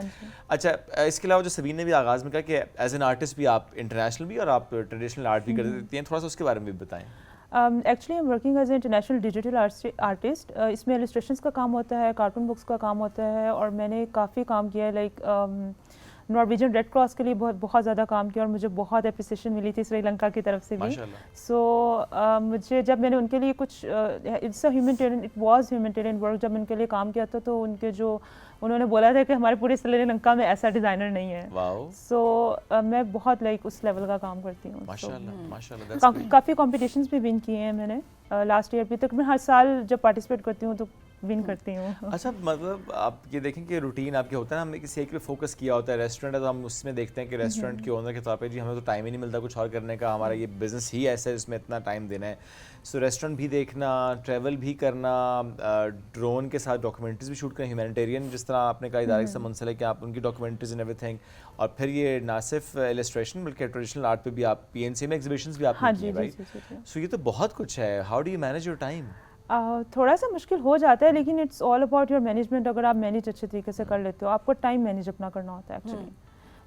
अच्छा, इसके अलावा जो सबीन ने भी आगाज़ में कहा कि एज एन आर्टिस्ट भी आप इंटरनेशनल भी और आप ट्रेडिशनल आर्ट भी कर देती हैं, थोड़ा सा उसके बारे में भी बताएं। Actually I am working as a international digital artist. इसमें इलस्ट्रेशंस का काम होता है, कार्टून बुक्स का काम होता है, और मैंने काफ़ी काम किया है, लाइक नॉर्वेजियन रेड क्रॉस के लिए बहुत ज़्यादा काम किया, और मुझे बहुत एप्रिसिएशन मिली थी श्रीलंका की तरफ से भी। सो मुझे, जब मैंने उनके लिए कुछ, it's a humanitarian, it was humanitarian work, जब उनके लिए काम किया था तो उनके जो, उन्होंने बोला था कि हमारे पूरे श्रीलंका में ऐसा डिज़ाइनर नहीं है। सो मैं बहुत लाइक उस लेवल का काम करती हूँ। माशाल्लाह, माशाल्लाह, काफ़ी कॉम्पिटिशन्स भी विन किए हैं मैंने। लास्ट ईयर भी तकरीबन हर साल जब पार्टिसिपेट करती हूँ तो विन करती हूँ। अच्छा, मतलब आप ये देखें कि रूटीन आपके होता है ना, हमने किसी एक पे फोकस किया होता है। रेस्टोरेंट है तो हम उसमें देखते हैं कि रेस्टोरेंट के ओनर के तौर पे जी हमें तो टाइम ही नहीं मिलता कुछ और करने का, हमारा ये बिज़नेस ही ऐसा है जिसमें इतना टाइम देना है। सो रेस्टोरेंट भी देखना, ट्रैवल भी करना, ड्रोन के साथ डॉक्यूमेंट्रीज भी शूट करना, ह्यूमैनिटेरियन जिस तरह आपने कहा इदारे से मुंसलिक है आप, उनकी डॉक्यूमेंट्रीज एंड एवरीथिंग, और फिर ये ना सिर्फ इलस्ट्रेशन बल्कि ट्रेडिशनल आर्ट पे भी आप PNC में एग्जीबिशंस भी आपने किए, राइट? सो ये तो बहुत कुछ है। How do you manage your time? थोड़ा सा मुश्किल हो जाता है, लेकिन it's all about your management. अगर आप मैनेज अच्छे तरीके से कर लेते हो, आपको टाइम मैनेज अपना करना होता है एक्चुअली।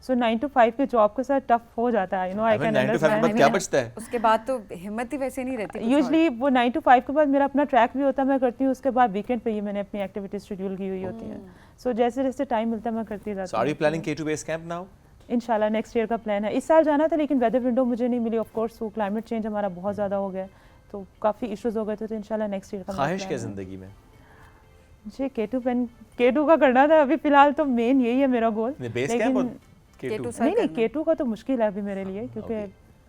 सो 9 to 5 के जॉब के साथ टफ हो जाता है, I know, I can understand. क्या बचता है उसके बाद तो हिम्मत ही वैसे नहीं रहती। यूजुअली वो 9 to 5 के बाद मेरा अपना ट्रैक भी होता है, मैं करती हूँ। उसके बाद वीकेंड पे ही मैंने अपनी एक्टिविटीज शेड्यूल की हुई होती है। सो जैसे जैसे टाइम मिलता है मैं करती रहती हूँ। So are you planning K2 base camp now? इंशाल्लाह नेक्स्ट ईयर का प्लान है। इस साल जाना था लेकिन वेदर विंडो मुझे नहीं मिली, ऑफ कोर्स वो क्लाइमेट चेंज हमारा बहुत ज़्यादा हो गया तो काफ़ी इश्यूज हो गए थे, तो इंशाल्लाह नेक्स्ट ईयर का ख्वाहिश क्या ज़िंदगी में? मुझे K2 का करना था अभी फिलहाल, तो मेन यही है मेरा गोल। बेस कैंप और K2 नहीं, K2 का तो मुश्किल है अभी मेरे लिए, क्योंकि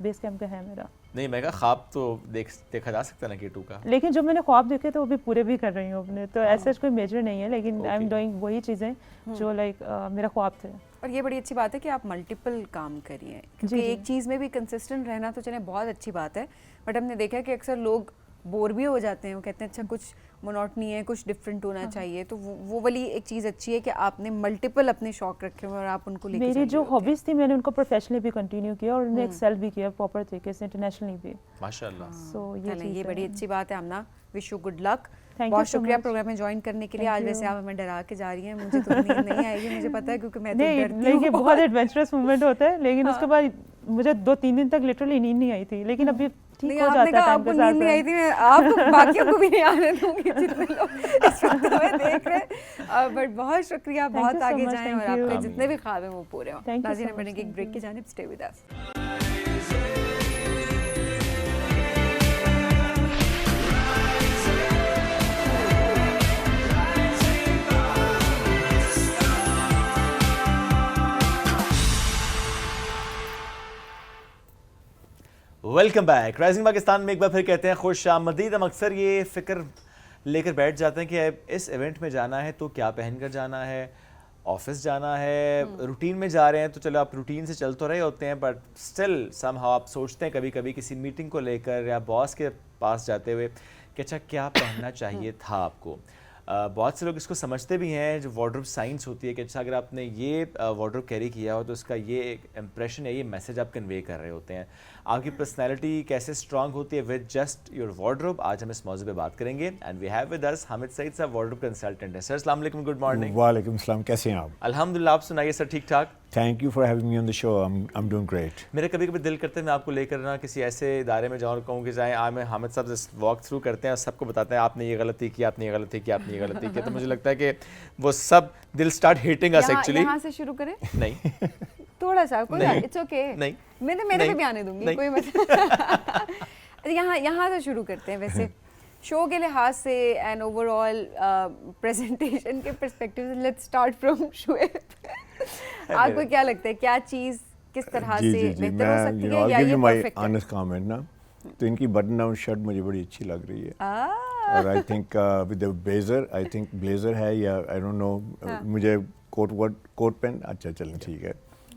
बेस कैंप का है मेरा। नहीं, मैं कहा ख्वाब तो देखा जा सकता है ना K2 का, लेकिन जो मैंने ख्वाब देखे तो वो भी पूरे भी कर रही हूँ अपने, तो ऐसा कोई मेजर नहीं है, लेकिन आई एम डूइंग वही चीज़ें जो लाइक मेरा ख्वाब थे। और ये बड़ी अच्छी बात है कि आप मल्टीपल काम करिए, क्योंकि एक चीज़ में भी कंसिस्टेंट रहना तो चले बहुत अच्छी बात है, बट हमने देखा है कि अक्सर लोग बोर भी हो जाते हैं, वो कहते हैं अच्छा कुछ मोनोटनी है, कुछ डिफरेंट होना चाहिए। तो वो वाली एक चीज़ अच्छी है कि आपने मल्टीपल अपने शौक रखे हुए और आप उनको लेके मेरी जो हॉबीज थी मैंने उनको प्रोफेशनली भी कंटिन्यू किया और उन्हें एक्सेल भी किया प्रॉपर तरीके से, इंटरनेशनली भी, माशाल्लाह। सो ये बड़ी अच्छी बात है। Aamna, wish you good luck, you बहुत so शुक्रिया much. प्रोग्राम में ज्वाइन करने के लिए। Thank आज you. वैसे आप हमें डरा के जा रही हैं, मुझे तो नींद नहीं आएगी, मुझे पता है, क्योंकि मैं तो नहीं, डरती हूँ ये बहुत एडवेंचरस मोमेंट होता है, लेकिन उसके बाद मुझे 2-3 दिन तक लिटरली नींद नहीं आई थी, लेकिन अभी ठीक हो जाता है टाइम के साथ। नींद नहीं आई थी, मैं आपको बाकियों को भी नहीं आने दूंगी जितने लोग इस वक्त हमें देख रहे हैं। बट बहुत शुक्रिया, बहुत आगे जाएं और आपके जितने भी ख्वाब हैं वो पूरे हों। नाज़रीन, बढ़ेंगे एक ब्रेक की जानिब, stay with us. Welcome back. Rising Pakistan में एक बार फिर कहते हैं खुश आमदीद। हम अक्सर ये फ़िक्र लेकर बैठ जाते हैं कि इस इवेंट में जाना है तो क्या पहन कर जाना है, ऑफिस जाना है, रूटीन में जा रहे हैं तो चलो आप रूटीन से चल तो रहे होते हैं, बट स्टिल समहाउ आप सोचते हैं कभी कभी किसी मीटिंग को लेकर या बॉस के पास जाते हुए कि अच्छा क्या पहनना चाहिए था आपको। बहुत से लोग इसको समझते भी हैं, जो वार्डरोब साइंस होती है कि अच्छा अगर आपने ये वार्डरोब कैरी किया हो तो उसका ये एक इम्प्रेशन है, ये मैसेज आप कन्वे कर रहे होते हैं। आपकी पर्सनैलिटी कैसे स्ट्रांग होती है विद जस्ट योर वार्डरोब, आज हम इस मौजू पे बात करेंगे। And we have with us Hamid Saeed साहब, वार्डरोब कंसल्टेंट है। सर अस्सलाम वालेकुम, गुड मॉर्निंग। वालेकुम सलाम, कैसे हैं आप? अल्हम्दुलिल्लाह, आप सुनाइए सर, ठीक ठाक? Thank you for having me on the show, I am doing great. मेरा कभी कभी दिल करता है मैं आपको लेकर ना किसी ऐसे इदारे में जाऊँ और कहूँ कि जाएँ आज मैं हामिद साहब से वॉक थ्रू करते हैं और सबको बताते हैं आपने ये गलती की, आपने ये गलती की, आपने ये गलती की। तो मुझे लगता है कि वो सब दिल स्टार्ट हिटिंग अस एक्चुअली। यहाँ से शुरू करें? नहीं थोड़ा सा, कोई बात, इट्स ओके। नहीं, मेरे पे भी आने दूंगी, कोई मतलब। यहाँ से शुरू करते हैं। वैसे शो के लिहाज से एंड ओवरऑल प्रेजेंटेशन के पर्सपेक्टिव से, लेट्स स्टार्ट फ्रॉम शुएब। आपको क्या लगता है क्या चीज़ किस तरह से बेहतर हो सकती है या ये परफेक्ट है? ऑनेस्ट कमेंट ना, तो इनकी बटन डाउन शर्ट मुझे बड़ी अच्छी लग रही है और I think with the blazer, I think blazer है या आई डोंट नो, मुझे कोट पेन अच्छा चलें ठीक है।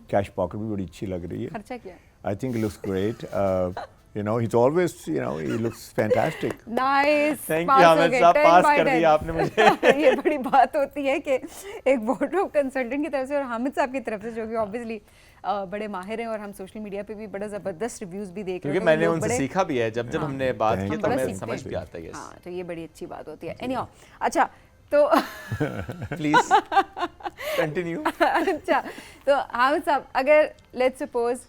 कैश पॉकेट भी बड़ी अच्छी लग रही है। खर्चा किया? I think it looks great. You know, he's always, you know, he looks fantastic. Nice. Thank you Hamid साहब, पास कर दिया आपने मुझे। ये बड़ी बात होती है कि एक वार्डरोब कंसल्टेंट की तरफ से और हामिद साहब की तरफ से, जो कि ऑब्वियसली बड़े माहिर हैं और हम सोशल मीडिया पे भी बड़ा ज़बरदस्त रिव्यूज़ भी देख रहे हैं, क्योंकि मैंने उनसे सीखा भी है। जब हमने बात की तो हमें समझ भी आता है। हाँ, तो ये बड़ी अच्छी बात होती है। एनीहाउ, अच्छा तो प्लीज कंटिन्यू। अच्छा तो हामिद साहब, अगर लेट्स सपोज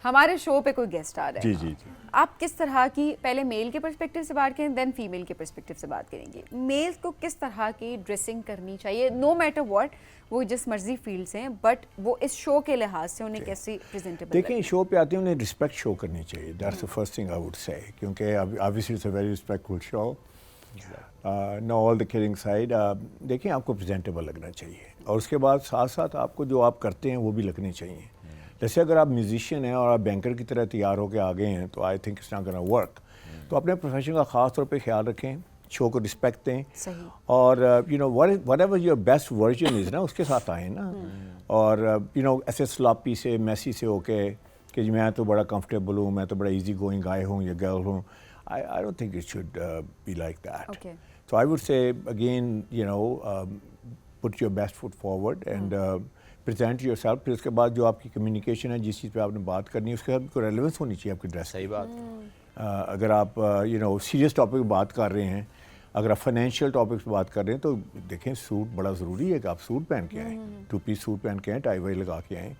हमारे शो पे कोई गेस्ट आ रहा है, जी, आप किस तरह की, पहले मेल के पर्सपेक्टिव से बात करें देन फीमेल के पर्सपेक्टिव से बात करेंगे, मेल को किस तरह की ड्रेसिंग करनी चाहिए, नो मैटर व्हाट, वो जिस मर्जी फील्ड से हैं, बट वो इस शो के लिहाज से उन्हें कैसे प्रेजेंटेबल? देखिए, शो पे आते हैं उन्हें रिस्पेक्ट शो करनी चाहिए, that's the first thing I would say, क्योंकि obviously it's a very respectful show. No all the kidding side, देखिए आपको प्रेजेंटेबल लगना चाहिए और उसके बाद साथ साथ आपको जो आप करते हैं वो भी लगने चाहिए। जैसे अगर आप म्यूजिशियन हैं और आप बैंकर की तरह तैयार होकर आ गए हैं तो I think it's not gonna work. तो अपने प्रोफेशन का ख़ास तौर पे ख्याल रखें, शो को रिस्पेक्ट दें, सही। और you know whatever your best version is ना उसके साथ आए ना। और यू नो ऐसे स्लॉपी से मैसी से होके कि जी मैं तो बड़ा कंफर्टेबल हूँ, मैं तो बड़ा इजी गोइंग गाय हूँ या गर्ल हूँ, I don't think it should be like that. Okay. So I would say again, you know, put your best foot forward and present yourself. फिर उसके बाद जो आपकी कम्युनिकेशन है, जिस चीज़ पे आपने बात करनी है, उसके साथ कोई रेलेवेंस होनी चाहिए आपकी ड्रेस। सही बात। अगर आप यू नो सीरियस टॉपिक पे बात कर रहे हैं, अगर आप फाइनेंशियल टॉपिक्स पे बात कर रहे हैं, तो देखें सूट बड़ा ज़रूरी है कि आप सूट पहन के आएँ, 2 पीस सूट पहन के आएँ, टाई वाई लगा के आएँ।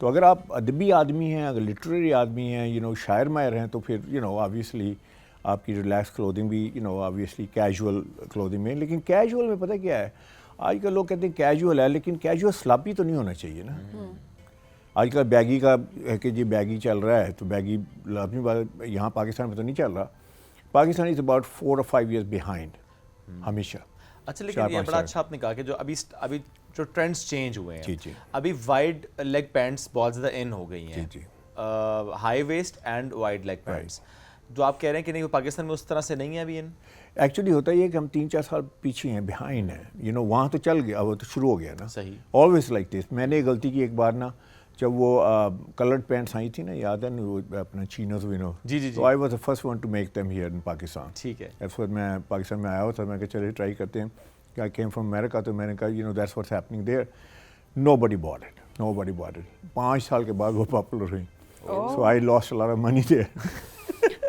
तो अगर आप अदबी आदमी हैं, अगर लिटरेरी आदमी हैं, यू नो शायर मायर हैं, तो फिर यू नो ऑब्वियसली आपकी रिलैक्स क्लोथिंग भी you know obviously casual clothing में। लेकिन कैजुअल में पता क्या है, आजकल लोग कहते हैं कैजुअल है, लेकिन कैजुअल स्लॉपी तो नहीं होना चाहिए ना। आजकल बैगी का है कि जी बैगी चल रहा है, तो बैगी अपनी बात यहाँ पाकिस्तान में तो नहीं चल रहा। Pakistan is about 4 or 5 years behind हमेशा। अच्छा, लेकिन ये बड़ा अच्छा आपने कहा कि जो अभी जो ट्रेंड्स चेंज हुए हैं, जी, जी। अभी वाइड लेग पैंट्स बहुत ज़्यादा इन हो गई हैं, जी, जी। High waist and wide leg pants, जो आप कह रहे हैं कि नहीं वो पाकिस्तान में उस तरह से नहीं है अभी इन। एक्चुअली होता ही है कि हम 3-4 साल पीछे हैं, बिहाइंड हैं, यू नो। वहाँ तो चल गया, वो तो शुरू हो गया ना। सही। Always like this. मैंने गलती की एक बार ना, जब वो कलर्ड पैंट्स आई थी ना, याद है ना, वो अपना चीनोज विनो। जी, जी, जी। तो I was the first one two make them here in Pakistan. ठीक है। इस वक्त मैं पाकिस्तान में आया हुआ था, मैं कहा चलिए ट्राई करते हैं। आई केम फ्रॉम अमेरिका, तो मैंने कहा you know that's what's happening there. Nobody bought it. 5 साल के बाद वो पॉपुलर हुई। So I lost a lot of money there.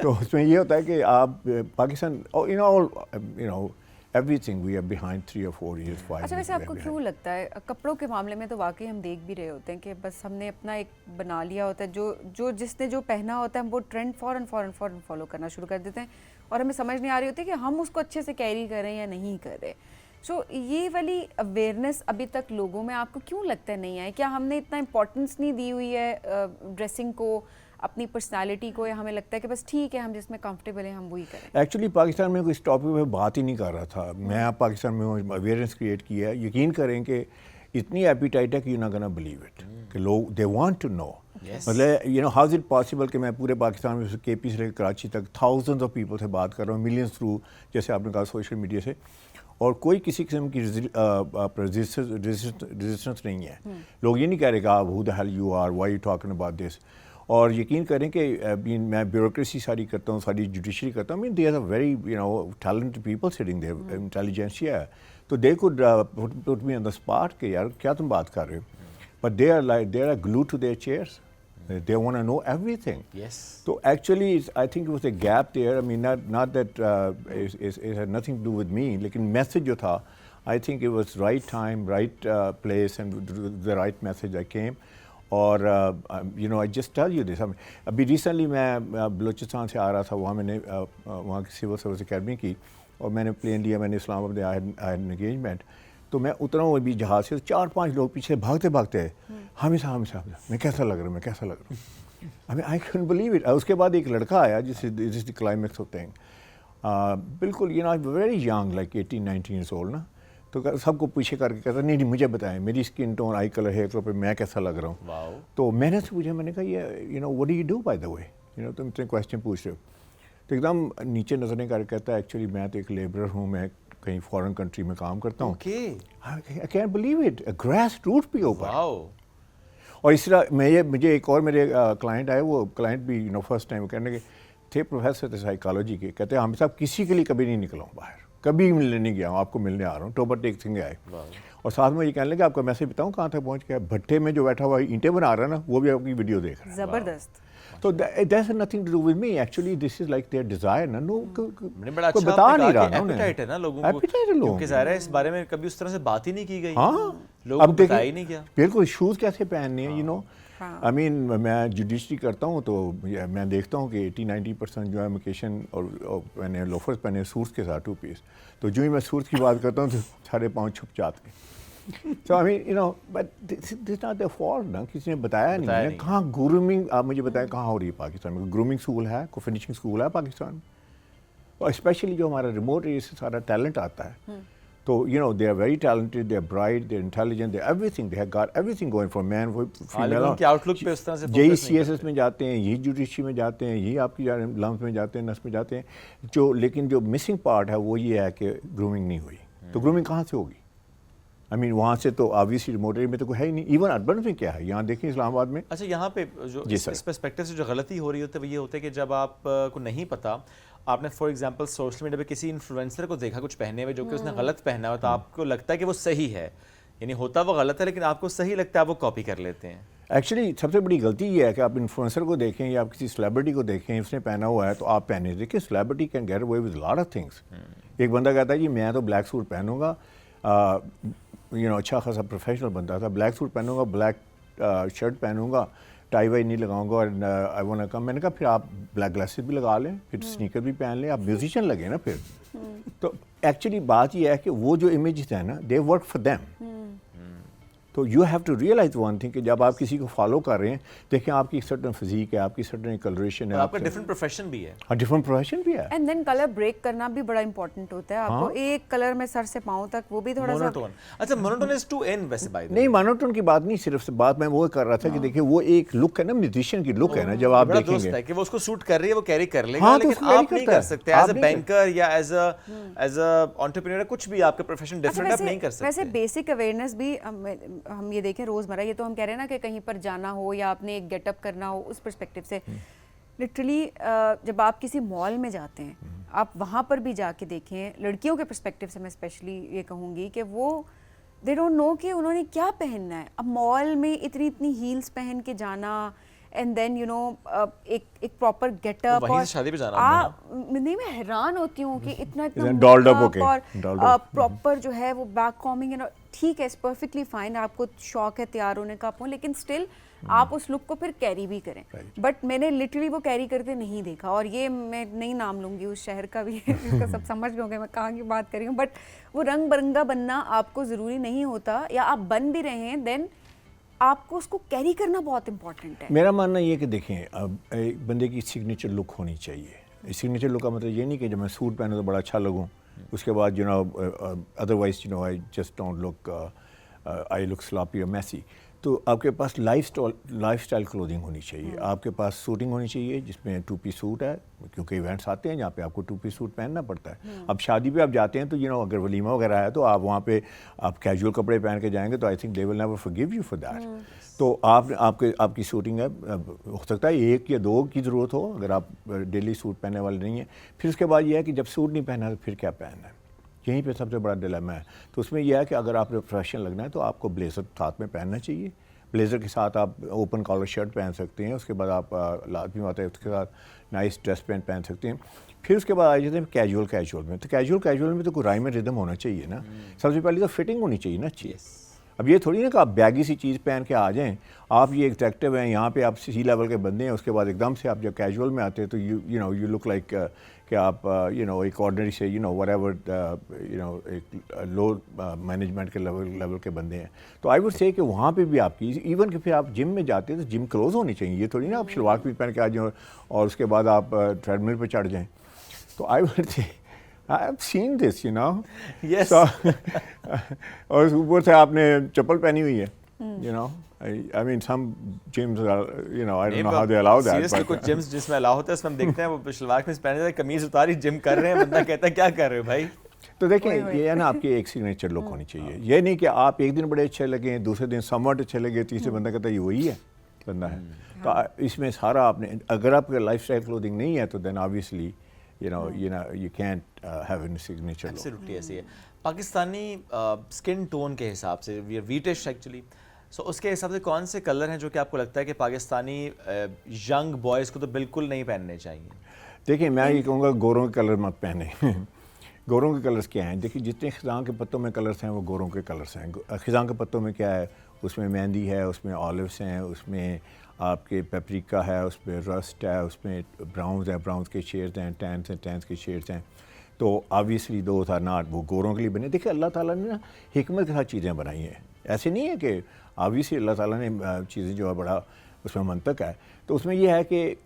तो उसमें ये होता है कि आप Pakistan you know everything we are behind 3 or 4 years 5 अच्छा, years वैसे आपको behind. क्यों लगता है कपड़ों के मामले में तो वाकई हम देख भी रहे होते हैं कि बस हमने अपना एक बना लिया होता है, जो जिसने जो पहना होता है हम वो ट्रेंड फ़ौरन फॉलो करना शुरू कर देते हैं, और हमें समझ नहीं आ रही होती कि हम उसको अच्छे से कैरी करें या नहीं करें। सो ये वाली अवेयरनेस अभी तक लोगों में आपको क्यों लगता है नहीं है? क्या हमने इतना इम्पोर्टेंस नहीं दी हुई है ड्रेसिंग को, अपनी पर्सनालिटी को, या हमें लगता है कि बस ठीक है हम जिसमें कंफर्टेबल हैं हम वही करें? एक्चुअली पाकिस्तान में कोई इस टॉपिक पे बात ही नहीं कर रहा था। मैं आप पाकिस्तान में अवेयरनेस क्रिएट किया है। यकीन करें कि इतनी एपिटाइट है कि you not gonna believe it, कि लोग दे वांट टू नो। मतलब you know how is it possible कि मैं पूरे पाकिस्तान में KP से लेकर कराची तक थाउजेंड्स ऑफ पीपल से बात कर रहा हूँ, मिलियंस थ्रू, जैसे आपने कहा सोशल मीडिया से, और कोई किसी किस्म की रेजिस्टेंस नहीं है। लोग ये नहीं कह रहे कि आप who the hell you are, why you talking about this. और यकीन करें कि मैं ब्यूरोक्रेसी सारी करता हूँ, सारी जुडिशरी करता हूँ। There are very you know talented people sitting there, intelligentsia है, तो they could put me on the spot कि यार क्या तुम बात कर रहे हो। But they are glued to their chairs, they want to know everything. Yes. So actually, I think it was a gap there. I mean, not that it had nothing to do with me. लेकिन message जो था, I think it was right time, right place, and the right message I came. और you know, I just tell you this. अभी recently मैं बलूचिस्तान से आ रहा था, वहाँ मैंने वहाँ की सिविल सर्विस अकेडमी की, और मैंने प्लेन लिया, मैंने Islamabad I had an engagement. तो मैं उतरा हूँ अभी जहाज़ से, 4-5 लोग पीछे भागते भागते आए, हमेशा मैं कैसा लग रहा हूँ। I can believe it. उसके बाद एक लड़का आया जिस द क्लाइमेक्स होते हैं, बिल्कुल you know very young, like 18-19 years old ना। तो सबको पीछे करके कहता नहीं मुझे बताएं मेरी skin tone, eye colour, hair colour पे मैं कैसा लग रहा हूँ। तो मैंने से पूछा, मैंने कहा ये you know what do you do by the way, you know तुम इतने क्वेश्चन पूछ रहे हो। तो एकदम नीचे नजरें करके कहता है एक्चुअली मैं तो एक लेबरर हूँ, मैं कहीं फॉरेन कंट्री में काम करता हूँ। I can believe it, grass root पे ऊपर। और इस तरह मुझे एक और मेरे क्लाइंट आए, वो क्लाइंट भी यू नो फर्स्ट टाइम कहने के थे, प्रोफेसर थे साइकोलॉजी के, कहते हैं हम साहब किसी के लिए कभी नहीं निकला हूँ बाहर, कभी मिलने नहीं गया हूँ, आपको मिलने आ रहा हूँ। टोबर टेक सिंह आए और साथ में ये कहने लगे आपका मैसेज बताऊँ कहाँ तक पहुँच गया, भट्टे में जो बैठा हुआ ईंटें बना रहा है ना, वो भी आपकी वीडियो देख रहा है। जबरदस्त। So that has nothing to do with me. Actually, this is like their desire. ना नो बड़ा कोई अच्छा बता नहीं रहा ना, एपिटाइट है ना लोगों को, एपिटाइट है लोगों क्योंकि ज़ाहिर है इस बारे में कभी उस तरह से बात ही नहीं की गई। हाँ, लोगों को बताया ही नहीं गया। बिल्कुल, शूज़ कैसे पहनने हैं, यू नो। आई मीन मैं जुडिशरी करता हूँ, तो मैं देखता हूँ कि 80-90% जो है वेकेशन और मैंने लोफर्स पहने सूट्स के साथ 2 पीस, तो जो ही मैं सूट्स की बात करता हूँ तो सारे पाँव छुप जाते हैं। So I mean, you know, but this is not their fault ना, किसी ने बताया नहीं है। कहाँ ग्रूमिंग, आप मुझे बताएं कहाँ हो रही है पाकिस्तान में? ग्रूमिंग स्कूल है, कोई फिनिशिंग स्कूल है पाकिस्तान में? और स्पेशली जो हमारा रिमोट एरिया से सारा टैलेंट आता है, तो you know they are very talented, they are bright, they are intelligent, they everything, they have got everything going for man female. उनके आउटलुक पे उस तरह से यही CSS में जाते हैं, यही जुडिशरी में जाते हैं, यही आपकी लम्स में जाते हैं, नस में जाते हैं, जो लेकिन जो मिसिंग पार्ट है वो ये है कि ग्रूमिंग नहीं हुई। तो ग्रूमिंग कहाँ से होगी? आई मीन वहाँ से तो ऑब्वियसली रिमोट एरिया में तो कोई है ही नहीं। इवन अर्बन में क्या है, यहाँ देखें इस्लामाबाद में। अच्छा, यहाँ पे जो इस पर्सपेक्टिव से जो गलती हो रही होती है वो ये होता है कि जब आप को नहीं पता, आपने फॉर एग्जांपल सोशल मीडिया पे किसी इन्फ्लुएंसर को देखा कुछ पहने हुए जो कि उसने गलत पहना हुआ, तो आपको लगता है कि वो सही है, यानी होता वो गलत है लेकिन आपको सही लगता है, आप वो कॉपी कर लेते हैं। एक्चुअली सबसे बड़ी गलती ये है कि आप इन्फ्लुएंसर को देखें या आप किसी सेलिब्रिटी को देखें, उसने पहना हुआ है तो आप पहने। देखिए celebrity can get away with lot of things. एक बंदा कहता है जी मैं तो ब्लैक सूट पहनूंगा, यू नो अच्छा खासा प्रोफेशनल बंदा था, ब्लैक सूट पहनूंगा, ब्लैक शर्ट पहनूंगा, टाई वाई नहीं लगाऊंगा और आई वांट टू कम। मैंने कहा फिर आप ब्लैक ग्लासेस भी लगा लें, फिर स्नीकर भी पहन लें, आप म्यूजिशियन लगे ना फिर। तो एक्चुअली बात यह है कि वो जो इमेजेस हैं ना, दे वर्क फॉर देम। तो you have to realise one thing कि जब आप किसी को फॉलो कर रहे हैं, देखें आपकी सर्टन फिजिक है, आपकी सर्टन कलरेशन है, आपका डिफरेंट प्रोफेशन भी है। हाँ, डिफरेंट प्रोफेशन भी है। एंड देन कलर ब्रेक करना भी बड़ा इंपॉर्टेंट होता है। आपको एक कलर में सर से पांव तक, वो भी थोड़ा सा मोनोटोन। अच्छा, मोनोटोन इज टू एंड वैसे बाय द वे। नहीं, मोनोटोन की बात नहीं, सिर्फ बात मैं वो कर रहा था कि देखिए वो एक लुक है ना, म्यूजिशियन की लुक है ना, जब आप देखेंगे कि वो उसको सूट कर रही है, वो कैरी कर लेगा। हाँ, तो लेकिन उसको आप नहीं कर सकते एज अ बैंकर या एज अ एंटरप्रेन्योर, कुछ भी आपका प्रोफेशन डिफरेंट, आप नहीं कर सकते। वैसे बेसिक अवेयरनेस भी हम ये देखें रोजमर्रा, ये तो हम कह रहे हैं ना कि कहीं पर जाना हो या आपने एक गेटअप करना हो, उस पर्सपेक्टिव से लिटरली जब आप किसी मॉल में जाते हैं, आप वहाँ पर भी जाके देखें, लड़कियों के पर्सपेक्टिव से मैं स्पेशली ये कहूँगी कि वो दे डोंट नो कि उन्होंने क्या पहनना है। अब मॉल में इतनी इतनी हील्स पहन के जाना, एंड देन यू नो एक प्रॉपर गेटअप, वहीं से शादी पे जाना नहीं, मैं हैरान होती हूँ कि इतना डॉल्ड अप होके और प्रॉपर जो है वो बैक कॉमिंग एंड ठीक है, परफेक्टली फाइन, आपको शौक है तैयार होने का आपको, लेकिन स्टिल आप उस लुक को फिर कैरी भी करें। बट मैंने लिटरली वो कैरी करते नहीं देखा, और ये मैं नहीं नाम लूंगी उस शहर का भी जिसका सब समझ गए होंगे मैं कहाँ की बात कर रही हूँ। बट वो रंग बिरंगा बनना आपको ज़रूरी नहीं होता, या आप बन भी रहे हैं देन आपको उसको कैरी करना बहुत इंपॉर्टेंट है। मेरा मानना ये कि देखें, अब एक बंदे की सिग्नेचर लुक होनी चाहिए। सिग्नेचर लुक का मतलब ये नहीं कि जब मैं सूट पहनूं तो बड़ा अच्छा लगूं, उसके बाद you know otherwise you know I just don't look, I look sloppy और मैसी। तो आपके पास लाइफस्टाइल क्लोथिंग होनी चाहिए। आपके पास सूटिंग होनी चाहिए जिसमें 2 पीस सूट है, क्योंकि इवेंट्स आते हैं जहाँ पे आपको 2 पीस सूट पहनना पड़ता है। अब शादी पे आप जाते हैं तो यू नो अगर वलीमा वगैरह है तो आप वहाँ पे आप कैजुअल कपड़े पहन के जाएंगे तो I think they will never forgive you for that. तो आपकी सूटिंग है, हो सकता है 1 या 2 की ज़रूरत हो अगर आप डेली सूट पहनने वाले नहीं हैं। फिर उसके बाद यह है कि जब सूट नहीं पहना तो फिर क्या पहनना है, यहीं पे सबसे बड़ा डिलेमा है। तो उसमें यह है कि अगर आपने प्रोफेशनल लगना है तो आपको ब्लेज़र साथ में पहनना चाहिए। ब्लेज़र के साथ आप ओपन कॉलर शर्ट पहन सकते हैं, उसके बाद आप लाजमी आता है उसके साथ नाइस ड्रेस पैंट पहन सकते हैं। फिर उसके बाद आ जाते हैं कैजुअल में। तो कैजुअल में तो कोई राइम रिदम होना चाहिए ना। सबसे पहले तो फिटिंग होनी चाहिए ना अच्छी। अब ये थोड़ी ना कि आप बैगी सी चीज़ पहन के आ जाएं, आप ये एग्जैक्टिव हैं, यहाँ पे आप सी लेवल के बंदे हैं, उसके बाद एकदम से आप जब कैजुअल में आते हैं तो यू लुक लाइक कि आप यू नो एक ऑर्डिनरी से you know whatever you know एक लो मैनेजमेंट के लेवल के बंदे हैं। तो आई वुड से कि वहाँ पे भी आपकी इवन कि फिर आप जिम में जाते हैं तो जिम क्लोज होनी चाहिए। ये थोड़ी ना आप शलवार कमीज पहन के आ जाएं और उसके बाद आप ट्रेडमिल पर चढ़ जाएँ। तो आई वुड से I have seen this, you know. Yes. So, और ऊपर से आपने चप्पल पहनी हुई है, you know. I mean some gyms are, you know, I don't know how they allow that. Seriously, कुछ gyms जिसमें अलाउ होता है उसमें हम देखते हैं वो शलवार कमीज पहने हुए कमीज उतारी जिम कर रहे हैं, बंदा कहता है क्या कर रहे हो भाई। तो देखें ये है ना, आपकी एक सिग्नेचर लुक होनी चाहिए। ये नहीं कि आप एक दिन बड़े अच्छे लगे, दूसरे दिन समवट अच्छे लगे, तीसरे बंदा कहता है ये वही है बंदा है। तो इसमें सारा आपने, अगर आपका लाइफस्टाइल क्लोथिंग नहीं है तो then obviously you can't have a signature look. Absolutely ऐसी है। पाकिस्तानी स्किन टोन के हिसाब से वी आर व्हीटिश एक्चुअली, सो उसके हिसाब से कौन से कलर हैं जो कि आपको लगता है कि पाकिस्तानी यंग बॉयज़ को तो बिल्कुल नहीं पहनने चाहिए? देखिए मैं ये कहूँगा गोरों के कलर मत पहने। गोरों के कलर्स क्या हैं? देखिए जितने खिज़ां के पत्तों में कलर्स हैं वो गोरों के कलर्स हैं। खिज़ां के पत्तों में क्या है? उसमें मेहंदी है, उसमें ऑलिव्स हैं, उसमें आपके पेपरिका है, उसमें रस्ट है, उसमें ब्राउन्स हैं, ब्राउन्स के शेड्स हैं, टैन्स हैं, टैन्स के शेड्स हैं। तो ऑब्वियसली दोज आर नॉट वो गोरों के लिए बने। देखिए अल्लाह ताला ने ना हिकमत के साथ चीज़ें बनाई हैं। ऐसे नहीं है कि ऑब्वियसली अल्लाह ताला ने चीज़ें जो है बड़ा उसमें मंतक है। तो उसमें यह है कि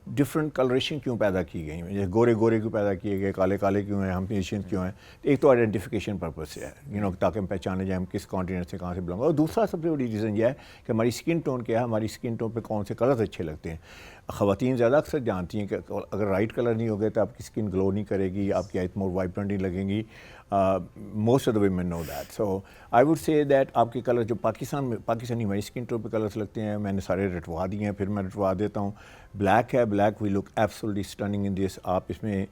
डिफरेंट कलरेशन क्यों पैदा की गई हैं, जैसे गोरे गोरे क्यों पैदा किए गए, काले काले क्यों हैं, हम एशियन क्यों हैं। तो एक तो आइडेंटिफिकेशन पर्पज से है, ताकि हम पहचाने जाए हम किस कॉन्टिनेंट से कहाँ से बिलोंग। और दूसरा सबसे बड़ी रीज़न यह है कि हमारी स्किन टोन क्या है, हमारी स्किन टोन पे कौन से कलर्स अच्छे लगते हैं। ख़वातीन ज़्यादा अक्सर जानती हैं कि अगर राइट कलर नहीं होगा तो आपकी स्किन ग्लो नहीं करेगी, आपकी आइज मोर वाइब्रेंट नहीं लगेंगी। Most of the women know that. So I would say that आपके कलर जो पाकिस्तानी हमारी स्किन टोन पे कलर्स लगते हैं, मैंने सारे रटवा दिए हैं, फिर मैं रटवा देता हूँ। ब्लैक है, black we look absolutely stunning in this. आप इसमें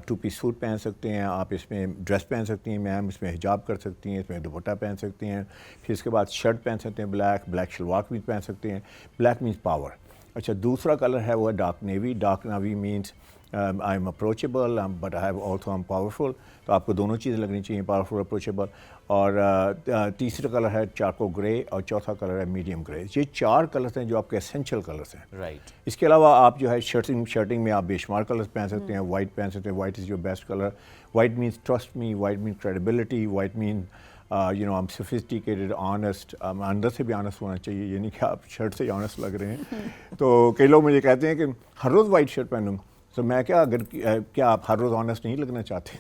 2 पीस सूट पहन सकते हैं, आप इसमें ड्रेस पहन सकती हैं मैम, इसमें हिजाब कर सकती हैं, इसमें दुपट्टा पहन सकती हैं, फिर इसके बाद शर्ट पहन सकते हैं ब्लैक शलवार भी पहन सकते हैं। Black means power. अच्छा, दूसरा कलर है वो dark navy. Dark navy means I am approachable but I have also M powerful. तो आपको दोनों चीज़ें लगनी चाहिए, पावरफुल, अप्रोचेबल। और तीसरा कलर है चारको ग्रे और चौथा कलर है मीडियम ग्रे। ये 4 कलर्स हैं जो आपके एसेंशियल कलर्स हैं। राइट। इसके अलावा आप जो है शर्टिंग में आप बेशुमार कलर्स पहन सकते हैं। वाइट पहन सकते हैं, white is your best colour. White means trust me, white means credibility, white mean I am sophisticated, honest. अंदर से भी ऑनेस्ट होना चाहिए, ये नहीं कि आप शर्ट से ही ऑनेस्ट लग रहे हैं। तो कई लोग मुझे कहते हैं कि हर रोज़ वाइट शर्ट पहनूँ, तो मैं क्या आप हर रोज़ ऑनेस्ट नहीं लगना चाहते?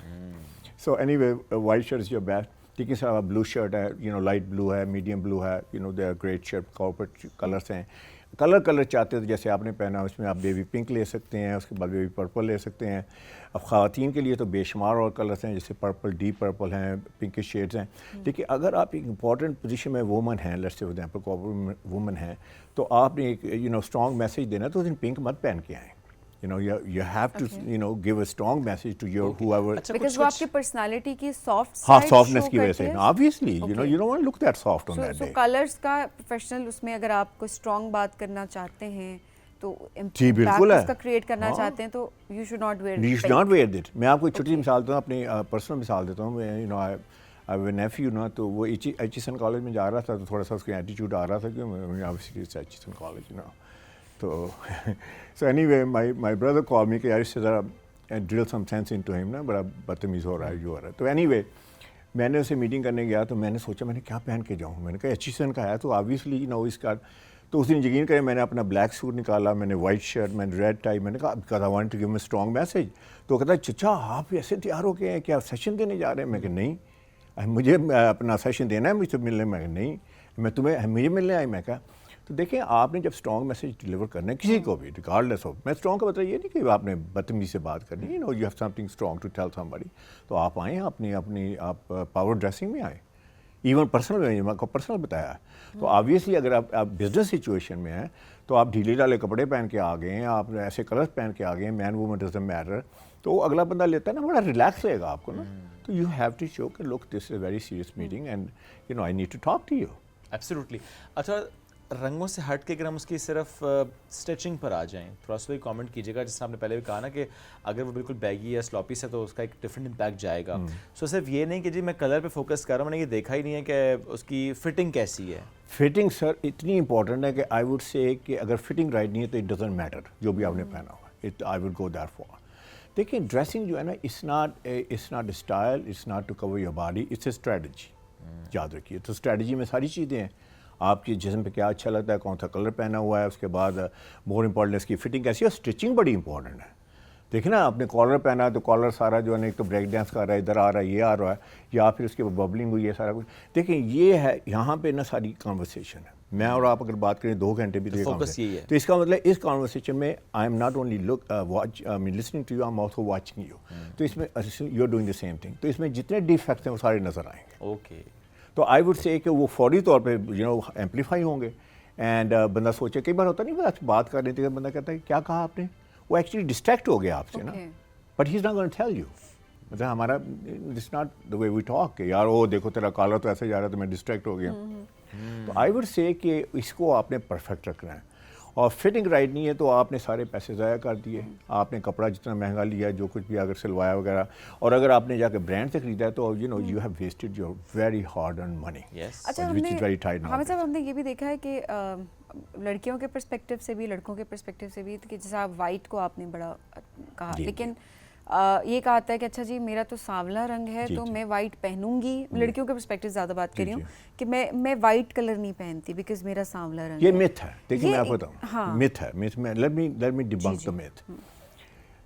So anyway white shirt is your best. ठीक है सर, ब्लू शर्ट है, लाइट ब्लू है, मीडियम ब्लू है, they are great shirt, corporate colours हैं। कलर चाहते हो तो जैसे आपने पहना उसमें आप बेबी पिंक ले सकते हैं, उसके बाद बेबी पर्पल ले सकते हैं। अब ख़वातीन के लिए तो बेशुमार और कलर्स हैं, जैसे पर्पल, डीप पर्पल हैं, पिंकिश शेड्स हैं। देखिए, अगर आप एक इंपॉर्टेंट पोजीशन में वुमन हैं, let's say for example corporate woman हैं, तो आपने एक स्ट्रॉन्ग मैसेज देना, तो उस दिन पिंक मत पहन के आएँ। You have to give a strong message to your whoever. Because वो आपकी personality की soft हाँ, side softness show की वजह से करती है। obviously you don't want to look that soft on that So day. colors का professional उसमें अगर आप कोई strong बात करना चाहते हैं तो जी बिल्कुल है, उसका क्रिएट करना चाहते हैं तो you should not wear you should not wear it. मैं आपको छोटी सी मिसाल देता हूँ, अपनी पर्सनल मिसाल देता हूँ। I have a nephew ना, तो वो एचिसन कॉलेज में जा रहा था, तो थोड़ा सा उसका एटीट्यूड आ रहा था कि obviously it's एचिसन कॉलेज तो so anyway my brother called me कि यार इससे ज़रा drill some sense into him ना, बड़ा बदतमीज़ हो रहा है जो हो रहा है। तो anyway मैंने उसे मीटिंग करने गया, तो मैंने सोचा मैंने क्या पहन के जाऊँ। मैंने कहा एचिसन का है तो ऑब्वियसली इसका। तो उस दिन यकीन करें मैंने अपना ब्लैक सूट निकाला, मैंने वाइट शर्ट, मैंने रेड टाई। मैंने कहा because I want to give me strong message. तो कहता है चचा आप ऐसे तैयार हो गए हैं, क्या सेशन देने जा रहे हैं? मैं कहा नहीं, मुझे अपना सेशन देना है, मुझसे मिलने। मैं कहा नहीं, मैं तुम्हें मुझे मिलने आई। मैं कहा तो देखिए, आपने जब स्ट्रॉन्ग मैसेज डिलीवर करना है किसी को भी, रिगार्डलेस ऑफ, मैं स्ट्रॉन्ग का मतलब ये नहीं कि आपने बदतमीजी से बात करनी है, you have something strong to tell somebody, तो आप आएँ अपनी आप पावर ड्रेसिंग में आए। इवन पर्सनल में मैंने आपको पर्सनल बताया है। तो ऑब्वियसली अगर आप बिजनेस सिचुएशन में हैं तो आप ढीले ढाले कपड़े पहन के आ गए हैं, आप ऐसे कलर्स पहन के आ गए हैं, मैन वूमन डजंट मैटर, तो अगला बंदा लेता है ना, बड़ा रिलैक्स रहेगा आपको ना। तो यू हैव टू शो कि look this is very serious meeting and I need to talk to you. Absolutely. अच्छा, रंगों से हट के अगर हम उसकी सिर्फ स्टिचिंग पर आ जाएं, थोड़ा सा कमेंट कीजिएगा। जैसे आपने पहले भी कहा ना कि अगर वो बिल्कुल बैगी या स्लॉपी से तो उसका एक डिफरेंट इम्पैक्ट जाएगा। सो सिर्फ ये नहीं कि जी मैं कलर पे फोकस कर रहा हूँ, मैंने ये देखा ही नहीं है कि उसकी फिटिंग कैसी है। फिटिंग सर इतनी इंपॉर्टेंट है कि आई वुड से कि अगर फिटिंग राइट नहीं है तो इट डजंट मैटर जो भी आपने पहना हुआ, it I would go that for. देखिए, ड्रेसिंग जो है ना, it's not style, it's not to cover your body, it's a strategy. याद रखिए, तो स्ट्रेटजी में सारी चीज़ें हैं, आपके जिस्म पे क्या अच्छा लगता है, कौन सा कलर पहना हुआ है, उसके बाद मोर इम्पॉर्टेंट इसकी फिटिंग कैसी है, और स्टिचिंग बड़ी इंपॉर्टेंट है। देखिए ना, आपने कॉलर पहना है तो कॉलर सारा जो है ना, एक तो ब्रेक डांस कर रहा है, इधर आ रहा है, ये आ रहा है, या फिर उसके बबलिंग हुई है, सारा कुछ। देखिए, ये है यहाँ पे ना सारी कॉन्वर्सेशन है। मैं और आप अगर बात करें 2 घंटे भी फोकस यही है। तो इसका मतलब इस कॉन्वर्सेशन में I am not only listening to you, I am also watching you. तो इसमें you are doing the same thing. तो इसमें जितने डिफेक्ट्स हैं वो सारे नज़र आएंगे। ओके। तो आई वुड से कि वो फौरी तौर पे एम्पलीफाई होंगे। एंड बंदा सोचे, कई बार होता नहीं, बात कर रहे थे, बंदा कहता है क्या कहा आपने, वो एक्चुअली डिस्ट्रैक्ट हो गया आपसे ना, but he is not going to tell you. मतलब हमारा this not the way we talk कि यार वो देखो तेरा कॉलर तो ऐसे जा रहा है तो मैं डिस्ट्रैक्ट हो गया। तो आई वुड से कि इसको आपने परफेक्ट रखना है, और फिटिंग राइट नहीं है तो आपने सारे पैसे ज़ाया कर दिए। आपने कपड़ा जितना महंगा लिया, जो कुछ भी अगर सिलवाया वगैरह, और अगर आपने जाकर ब्रांड से खरीदा है तो you have wasted your very hard earn money. अच्छा, हमने ये भी देखा है कि लड़कियों के पर्सपेक्टिव से भी, लड़कों के पर्सपेक्टिव से भी, कि जैसे आप वाइट को आपने बड़ा कहा, लेकिन ये कहा था कि अच्छा जी मेरा तो सांवला रंग है तो मैं वाइट पहनूंगी, लड़कियों के पर्सपेक्टिव ज़्यादा बात कर रही हूँ कि मैं वाइट कलर नहीं पहनती बिकॉज मेरा सांवला रंग ये है। मिथ है। देखिए मैं आपको बताऊँ, मिथ है, मिथ में let me debunk the myth.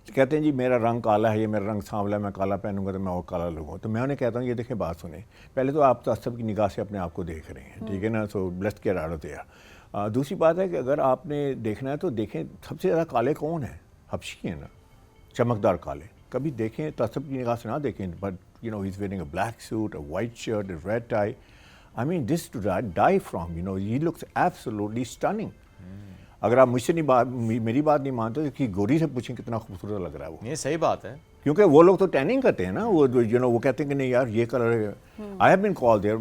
कहते हैं जी मेरा रंग काला है, ये मेरा रंग सांवला है, मैं काला पहनूंगा तो मैं और काला लगूंगा। तो मैं उन्हें कहता हूँ ये देखें, बात सुने, पहले तो आप तअस्सुब की निगाह से अपने आप को देख रहे हैं, ठीक है ना, so let's get out of their. दूसरी बात है कि अगर आपने देखना है तो देखें सबसे ज़्यादा काले कौन है, हबशी है ना, चमकदार काले। कभी देखें तअस्सुब की निगाह से ना देखें, but you know he is wearing a black suit, a white shirt, a red tie, I mean this to die from, you know, he looks absolutely stunning. अगर आप मुझसे मेरी बात नहीं मानते तो कि गोरी से पूछें कितना खूबसूरत लग रहा है वो। ये सही बात है, क्योंकि वो लोग तो टैनिंग करते हैं ना, वो यू नो वो कहते हैं कि नहीं यार ये कलर है। I have been called there,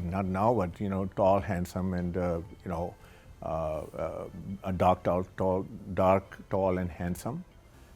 not now but you know tall handsome and you know dark tall and handsome.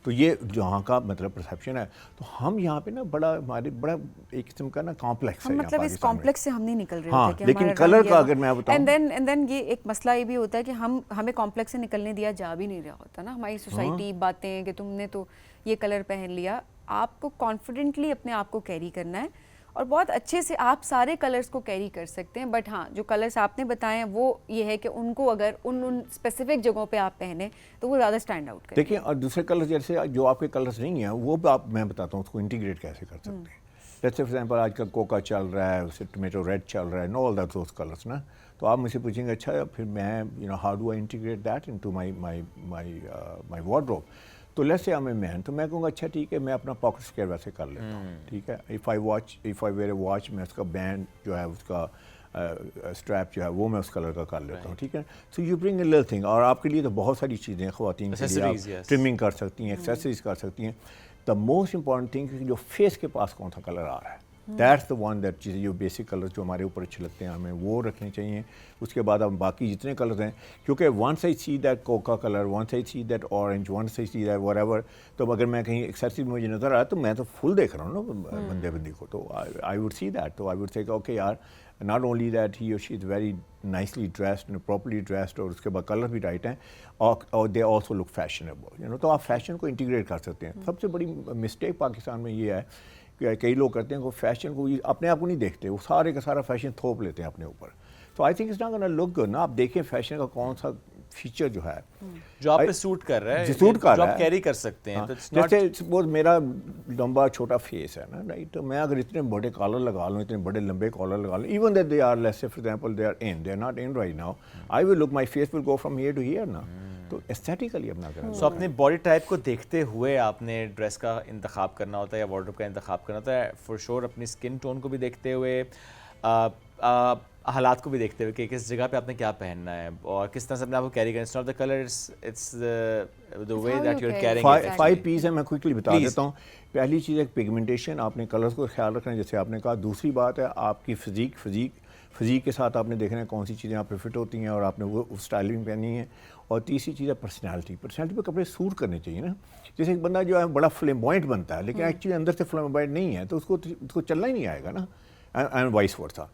तो ये जहाँ का मतलब परसेप्शन है, तो हम यहाँ पे ना बड़ा हमारे बड़ा एक किस्म का ना कॉम्प्लेक्स है। मतलब इस कॉम्प्लेक्स से हम नहीं निकल रहे हाँ, होते कि लेकिन कलर का अगर मैं बताऊँ, एंड देन ये एक मसला ये भी होता है कि हमें कॉम्प्लेक्स से निकलने दिया जा भी नहीं रहा होता ना, हमारी सोसाइटी बातें कि तुमने तो ये कलर पहन लिया। आपको कॉन्फिडेंटली अपने आप को कैरी करना है और बहुत अच्छे से आप सारे कलर्स को कैरी कर सकते हैं। बट हाँ, जो कलर्स आपने बताए हैं वो ये है कि उनको अगर उन स्पेसिफिक जगहों पे आप पहने तो वो ज़्यादा स्टैंड आउट करें। देखिए, और दूसरे कलर जैसे जो आपके कलर्स नहीं हैं वो भी मैं बताता हूँ उसको इंटीग्रेट कैसे कर सकते हैं। जैसे फॉर एग्जाम्पल आजकल कोका चल रहा है, उससे टोमेटो रेड चल रहा है, know all that those colours ना। तो आप मुझसे पूछेंगे अच्छा फिर मैं you know how do I integrate that into my wardrobe. तो let's say I M a man, तो मैं कहूँगा अच्छा ठीक है मैं अपना पॉकेट स्क्वायर वैसे कर लेता हूँ, ठीक है। If I wear a watch, मैं उसका बैंड जो है उसका स्ट्रैप जो है वो मैं उस कलर का कर लेता हूँ, ठीक है। So you bring a little thing, और आपके लिए तो बहुत सारी चीज़ें ख़वातीन के लिए आप ट्रिमिंग कर सकती हैं, एक्सेसरीज कर सकती हैं। द मोस्ट इंपॉर्टेंट थिंग जो फेस के पास कौन सा कलर आ रहा है, दैट्स द वन दैट चीज़ें जो बेसिक कलर्स जो हमारे ऊपर अच्छे लगते हैं हमें वो रखने चाहिए। उसके बाद हम बाकी जितने कलर्स हैं, क्योंकि once I see that coca colour, once I see that orange, once I see that whatever, तो अगर मैं कहीं एक्सेसरीज मुझे नज़र आया तो मैं तो फुल देख रहा हूँ ना बंदे को, तो आई वुड सी दैट, तो आई वुड से ओके यार नॉट ओनली दैट ही और she is very nicely dressed and properly dressed, और उसके बाद कलर भी राइट हैं और they also look fashionable, you know. तो आप फैशन को इंटीग्रेट कर सकते हैं। सबसे बड़ी मिस्टेक पाकिस्तान में ये है कि कई लोग करते हैं वो फैशन को अपने आप को नहीं देखते, वो सारे का सारा फैशन थोप लेते हैं अपने ऊपर। तो I think it's not gonna look good ना। आप देखें फैशन का कौन सा फीचर जो है जो आप पे सूट कर रहा है, जो सूट कर जो रहा आप है, कैरी कर सकते हैं। हाँ, तो it's not- जैसे सपोज मेरा लंबा छोटा फेस है ना, राइट, तो मैं अगर इतने बड़े कॉलर लगा लूँ, इतने बड़े लंबे कॉलर लगा लूँ, even that they are let's say for example they are not in right now, I will look my face will go from here to here ना। तो एस्थेटिकली अपना करना। सो अपने बॉडी टाइप को देखते हुए आपने ड्रेस का इंतखाब करना होता है या वार्डरोब का इंतखाब करना होता है, फॉर श्योर अपनी स्किन टोन को भी देखते हुए, हालात को भी देखते हुए कि किस जगह पे आपने क्या पहनना है और किस तरह से अपने आप को कैरी करना है। It's not the colour, it's the way that you are carrying. 5 piece है, मैं क्विकली बता देता हूँ। पहली चीज़ है पिगमेंटेशन, आपने कलर्स को ख्याल रखना है जैसे आपने कहा। दूसरी बात है आपकी फिज़ीक के साथ आपने देखना है कौन सी चीज़ें आप पे फिट होती हैं और आपने वो स्टाइलिंग पहनी है। और तीसरी चीज़ है पर्सनैलिटी पे कपड़े सूट करने चाहिए ना। जैसे एक बंदा जो है बड़ा फ्लेम्बॉयंट बनता है लेकिन एक्चुअली अंदर से फ्लेम्बॉयंट नहीं है तो उसको चलना ही नहीं आएगा ना, एंड वाइस वर्सा।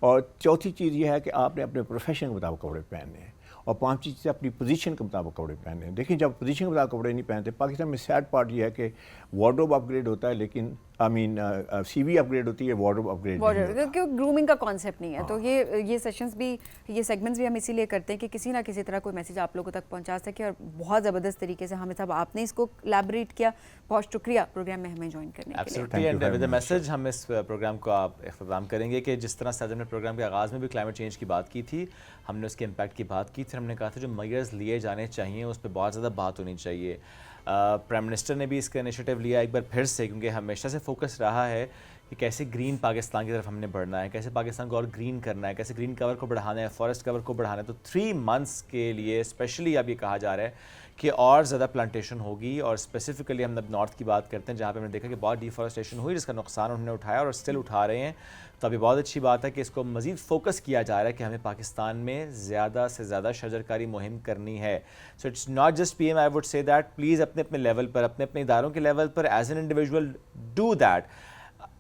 और चौथी चीज़ ये है कि आपने अपने प्रोफेशन के मुताबिक कपड़े पहनने हैं। और पांचवी चीज़ अपनी पोजीशन के मुताबिक कपड़े पहनने हैं। देखिए जब पोजीशन के मुताबिक कपड़े नहीं पहनते, पाकिस्तान में सैड पार्ट ये है कि वार्डरोब अपग्रेड होता है लेकिन सीवी अपग्रेड होती है, वार्डरोब अपग्रेड नहीं होता। क्योंकि ग्रूमिंग का कॉन्सेप्ट नहीं है। तो ये सेशंस भी, ये सेगमेंट्स भी हम इसीलिए करते हैं कि किसी ना किसी तरह कोई मैसेज आप लोगों तक पहुंचा सके। और बहुत ज़बरदस्त तरीके से हमें सब आपने इसको एलैबोरेट किया। बहुत शुक्रिया प्रोग्राम में हमें ज्वाइन करने के लिए। Absolutely, and with the message हम इस प्रोग्राम को आप इख्तिताम करेंगे कि जिस तरह से हमने प्रोग्राम के आगाज़ में भी क्लाइमेट चेंज की बात की थी, हमने उसके इम्पैक्ट की बात की थी, हमने कहा था जो मेजर्स लिए जाने चाहिए उस पर बहुत ज़्यादा बात होनी चाहिए। प्राइम मिनिस्टर ने भी इसका इनिशिएटिव लिया एक बार फिर से, क्योंकि हमेशा से फोकस रहा है कि कैसे ग्रीन पाकिस्तान की तरफ हमने बढ़ना है, कैसे पाकिस्तान को और ग्रीन करना है, कैसे ग्रीन कवर को बढ़ाना है, फॉरेस्ट कवर को बढ़ाना है। तो 3 मंथ्स के लिए स्पेशली अब ये कहा जा रहा है कि और ज़्यादा प्लांटेशन होगी। और स्पेसिफिकली हम नॉर्थ की बात करते हैं जहाँ पे हमने देखा कि बहुत डिफॉरेस्टेशन हुई जिसका नुकसान उन्होंने उठाया और स्टिल उठा रहे हैं। तो अभी बहुत अच्छी बात है कि इसको मज़ीद फोकस किया जा रहा है कि हमें पाकिस्तान में ज़्यादा से ज़्यादा शजरकारी मुहिम करनी है। So it's not just PM, I would say that please अपने अपने लेवल पर, अपने अपने इदारों के लेवल पर as an individual do that.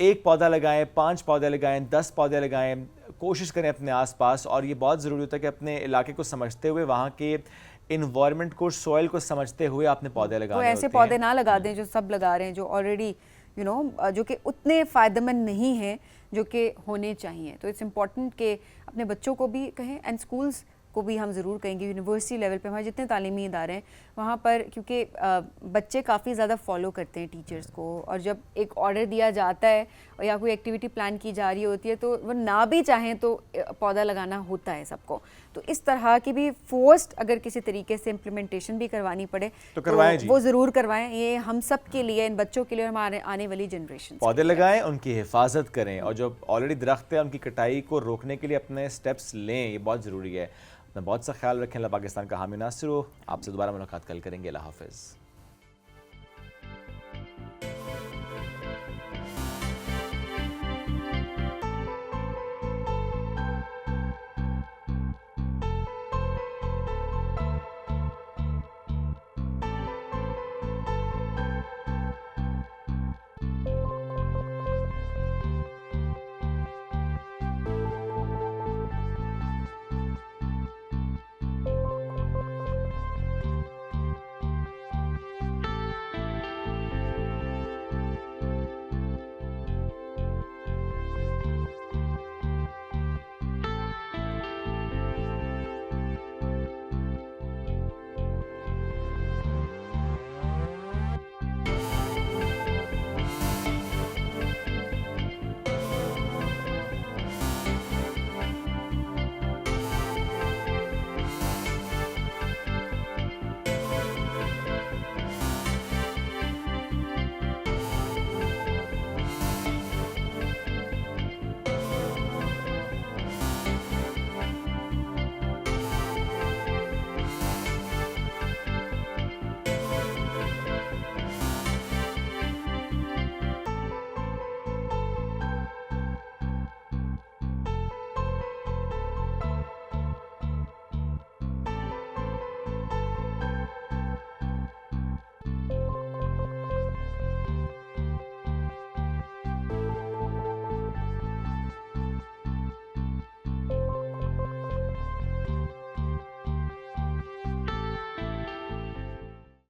1 पौधा लगाएं, 5 पौधे लगाएं, 10 पौधे लगाएं, कोशिश करें अपने आसपास। और ये बहुत ज़रूरी होता है कि अपने इलाके को समझते हुए वहाँ के इन्वायरमेंट को, सॉइल को समझते हुए आपने पौधे लगाने तो ऐसे होते पौधे हैं। ना लगा दें जो सब लगा रहे हैं, जो ऑलरेडी जो कि उतने फ़ायदेमंद नहीं हैं जो कि होने चाहिए। तो इट्स इम्पॉर्टेंट कि अपने बच्चों को भी कहें, एंड स्कूल्स को भी हम ज़रूर कहेंगे, यूनिवर्सिटी लेवल पे हमारे जितने तालीमी इदारे हैं वहाँ पर, क्योंकि बच्चे काफ़ी ज़्यादा फॉलो करते हैं टीचर्स को, और जब एक ऑर्डर दिया जाता है और या कोई एक्टिविटी प्लान की जा रही होती है तो वो ना भी चाहें तो पौधा लगाना होता है सबको। तो इस तरह की भी फोर्स्ड अगर किसी तरीके से इम्प्लीमेंटेशन भी करवानी पड़े तो करवाएं जी। वो ज़रूर करवाएं। ये हम सब के लिए, इन बच्चों के लिए और हमारे आने वाली जनरेशन। पौधे लगाएं, उनकी हिफाजत करें, और जो ऑलरेडी दरख्त है उनकी कटाई को रोकने के लिए अपने स्टेप्स लें, ये बहुत ज़रूरी है। अपना बहुत सा ख्याल रखें। अल्लाह पाकिस्तान का हामी नासिर हो। आपसे दोबारा मुलाकात कल करेंगे। अल्लाह हाफ़िज़।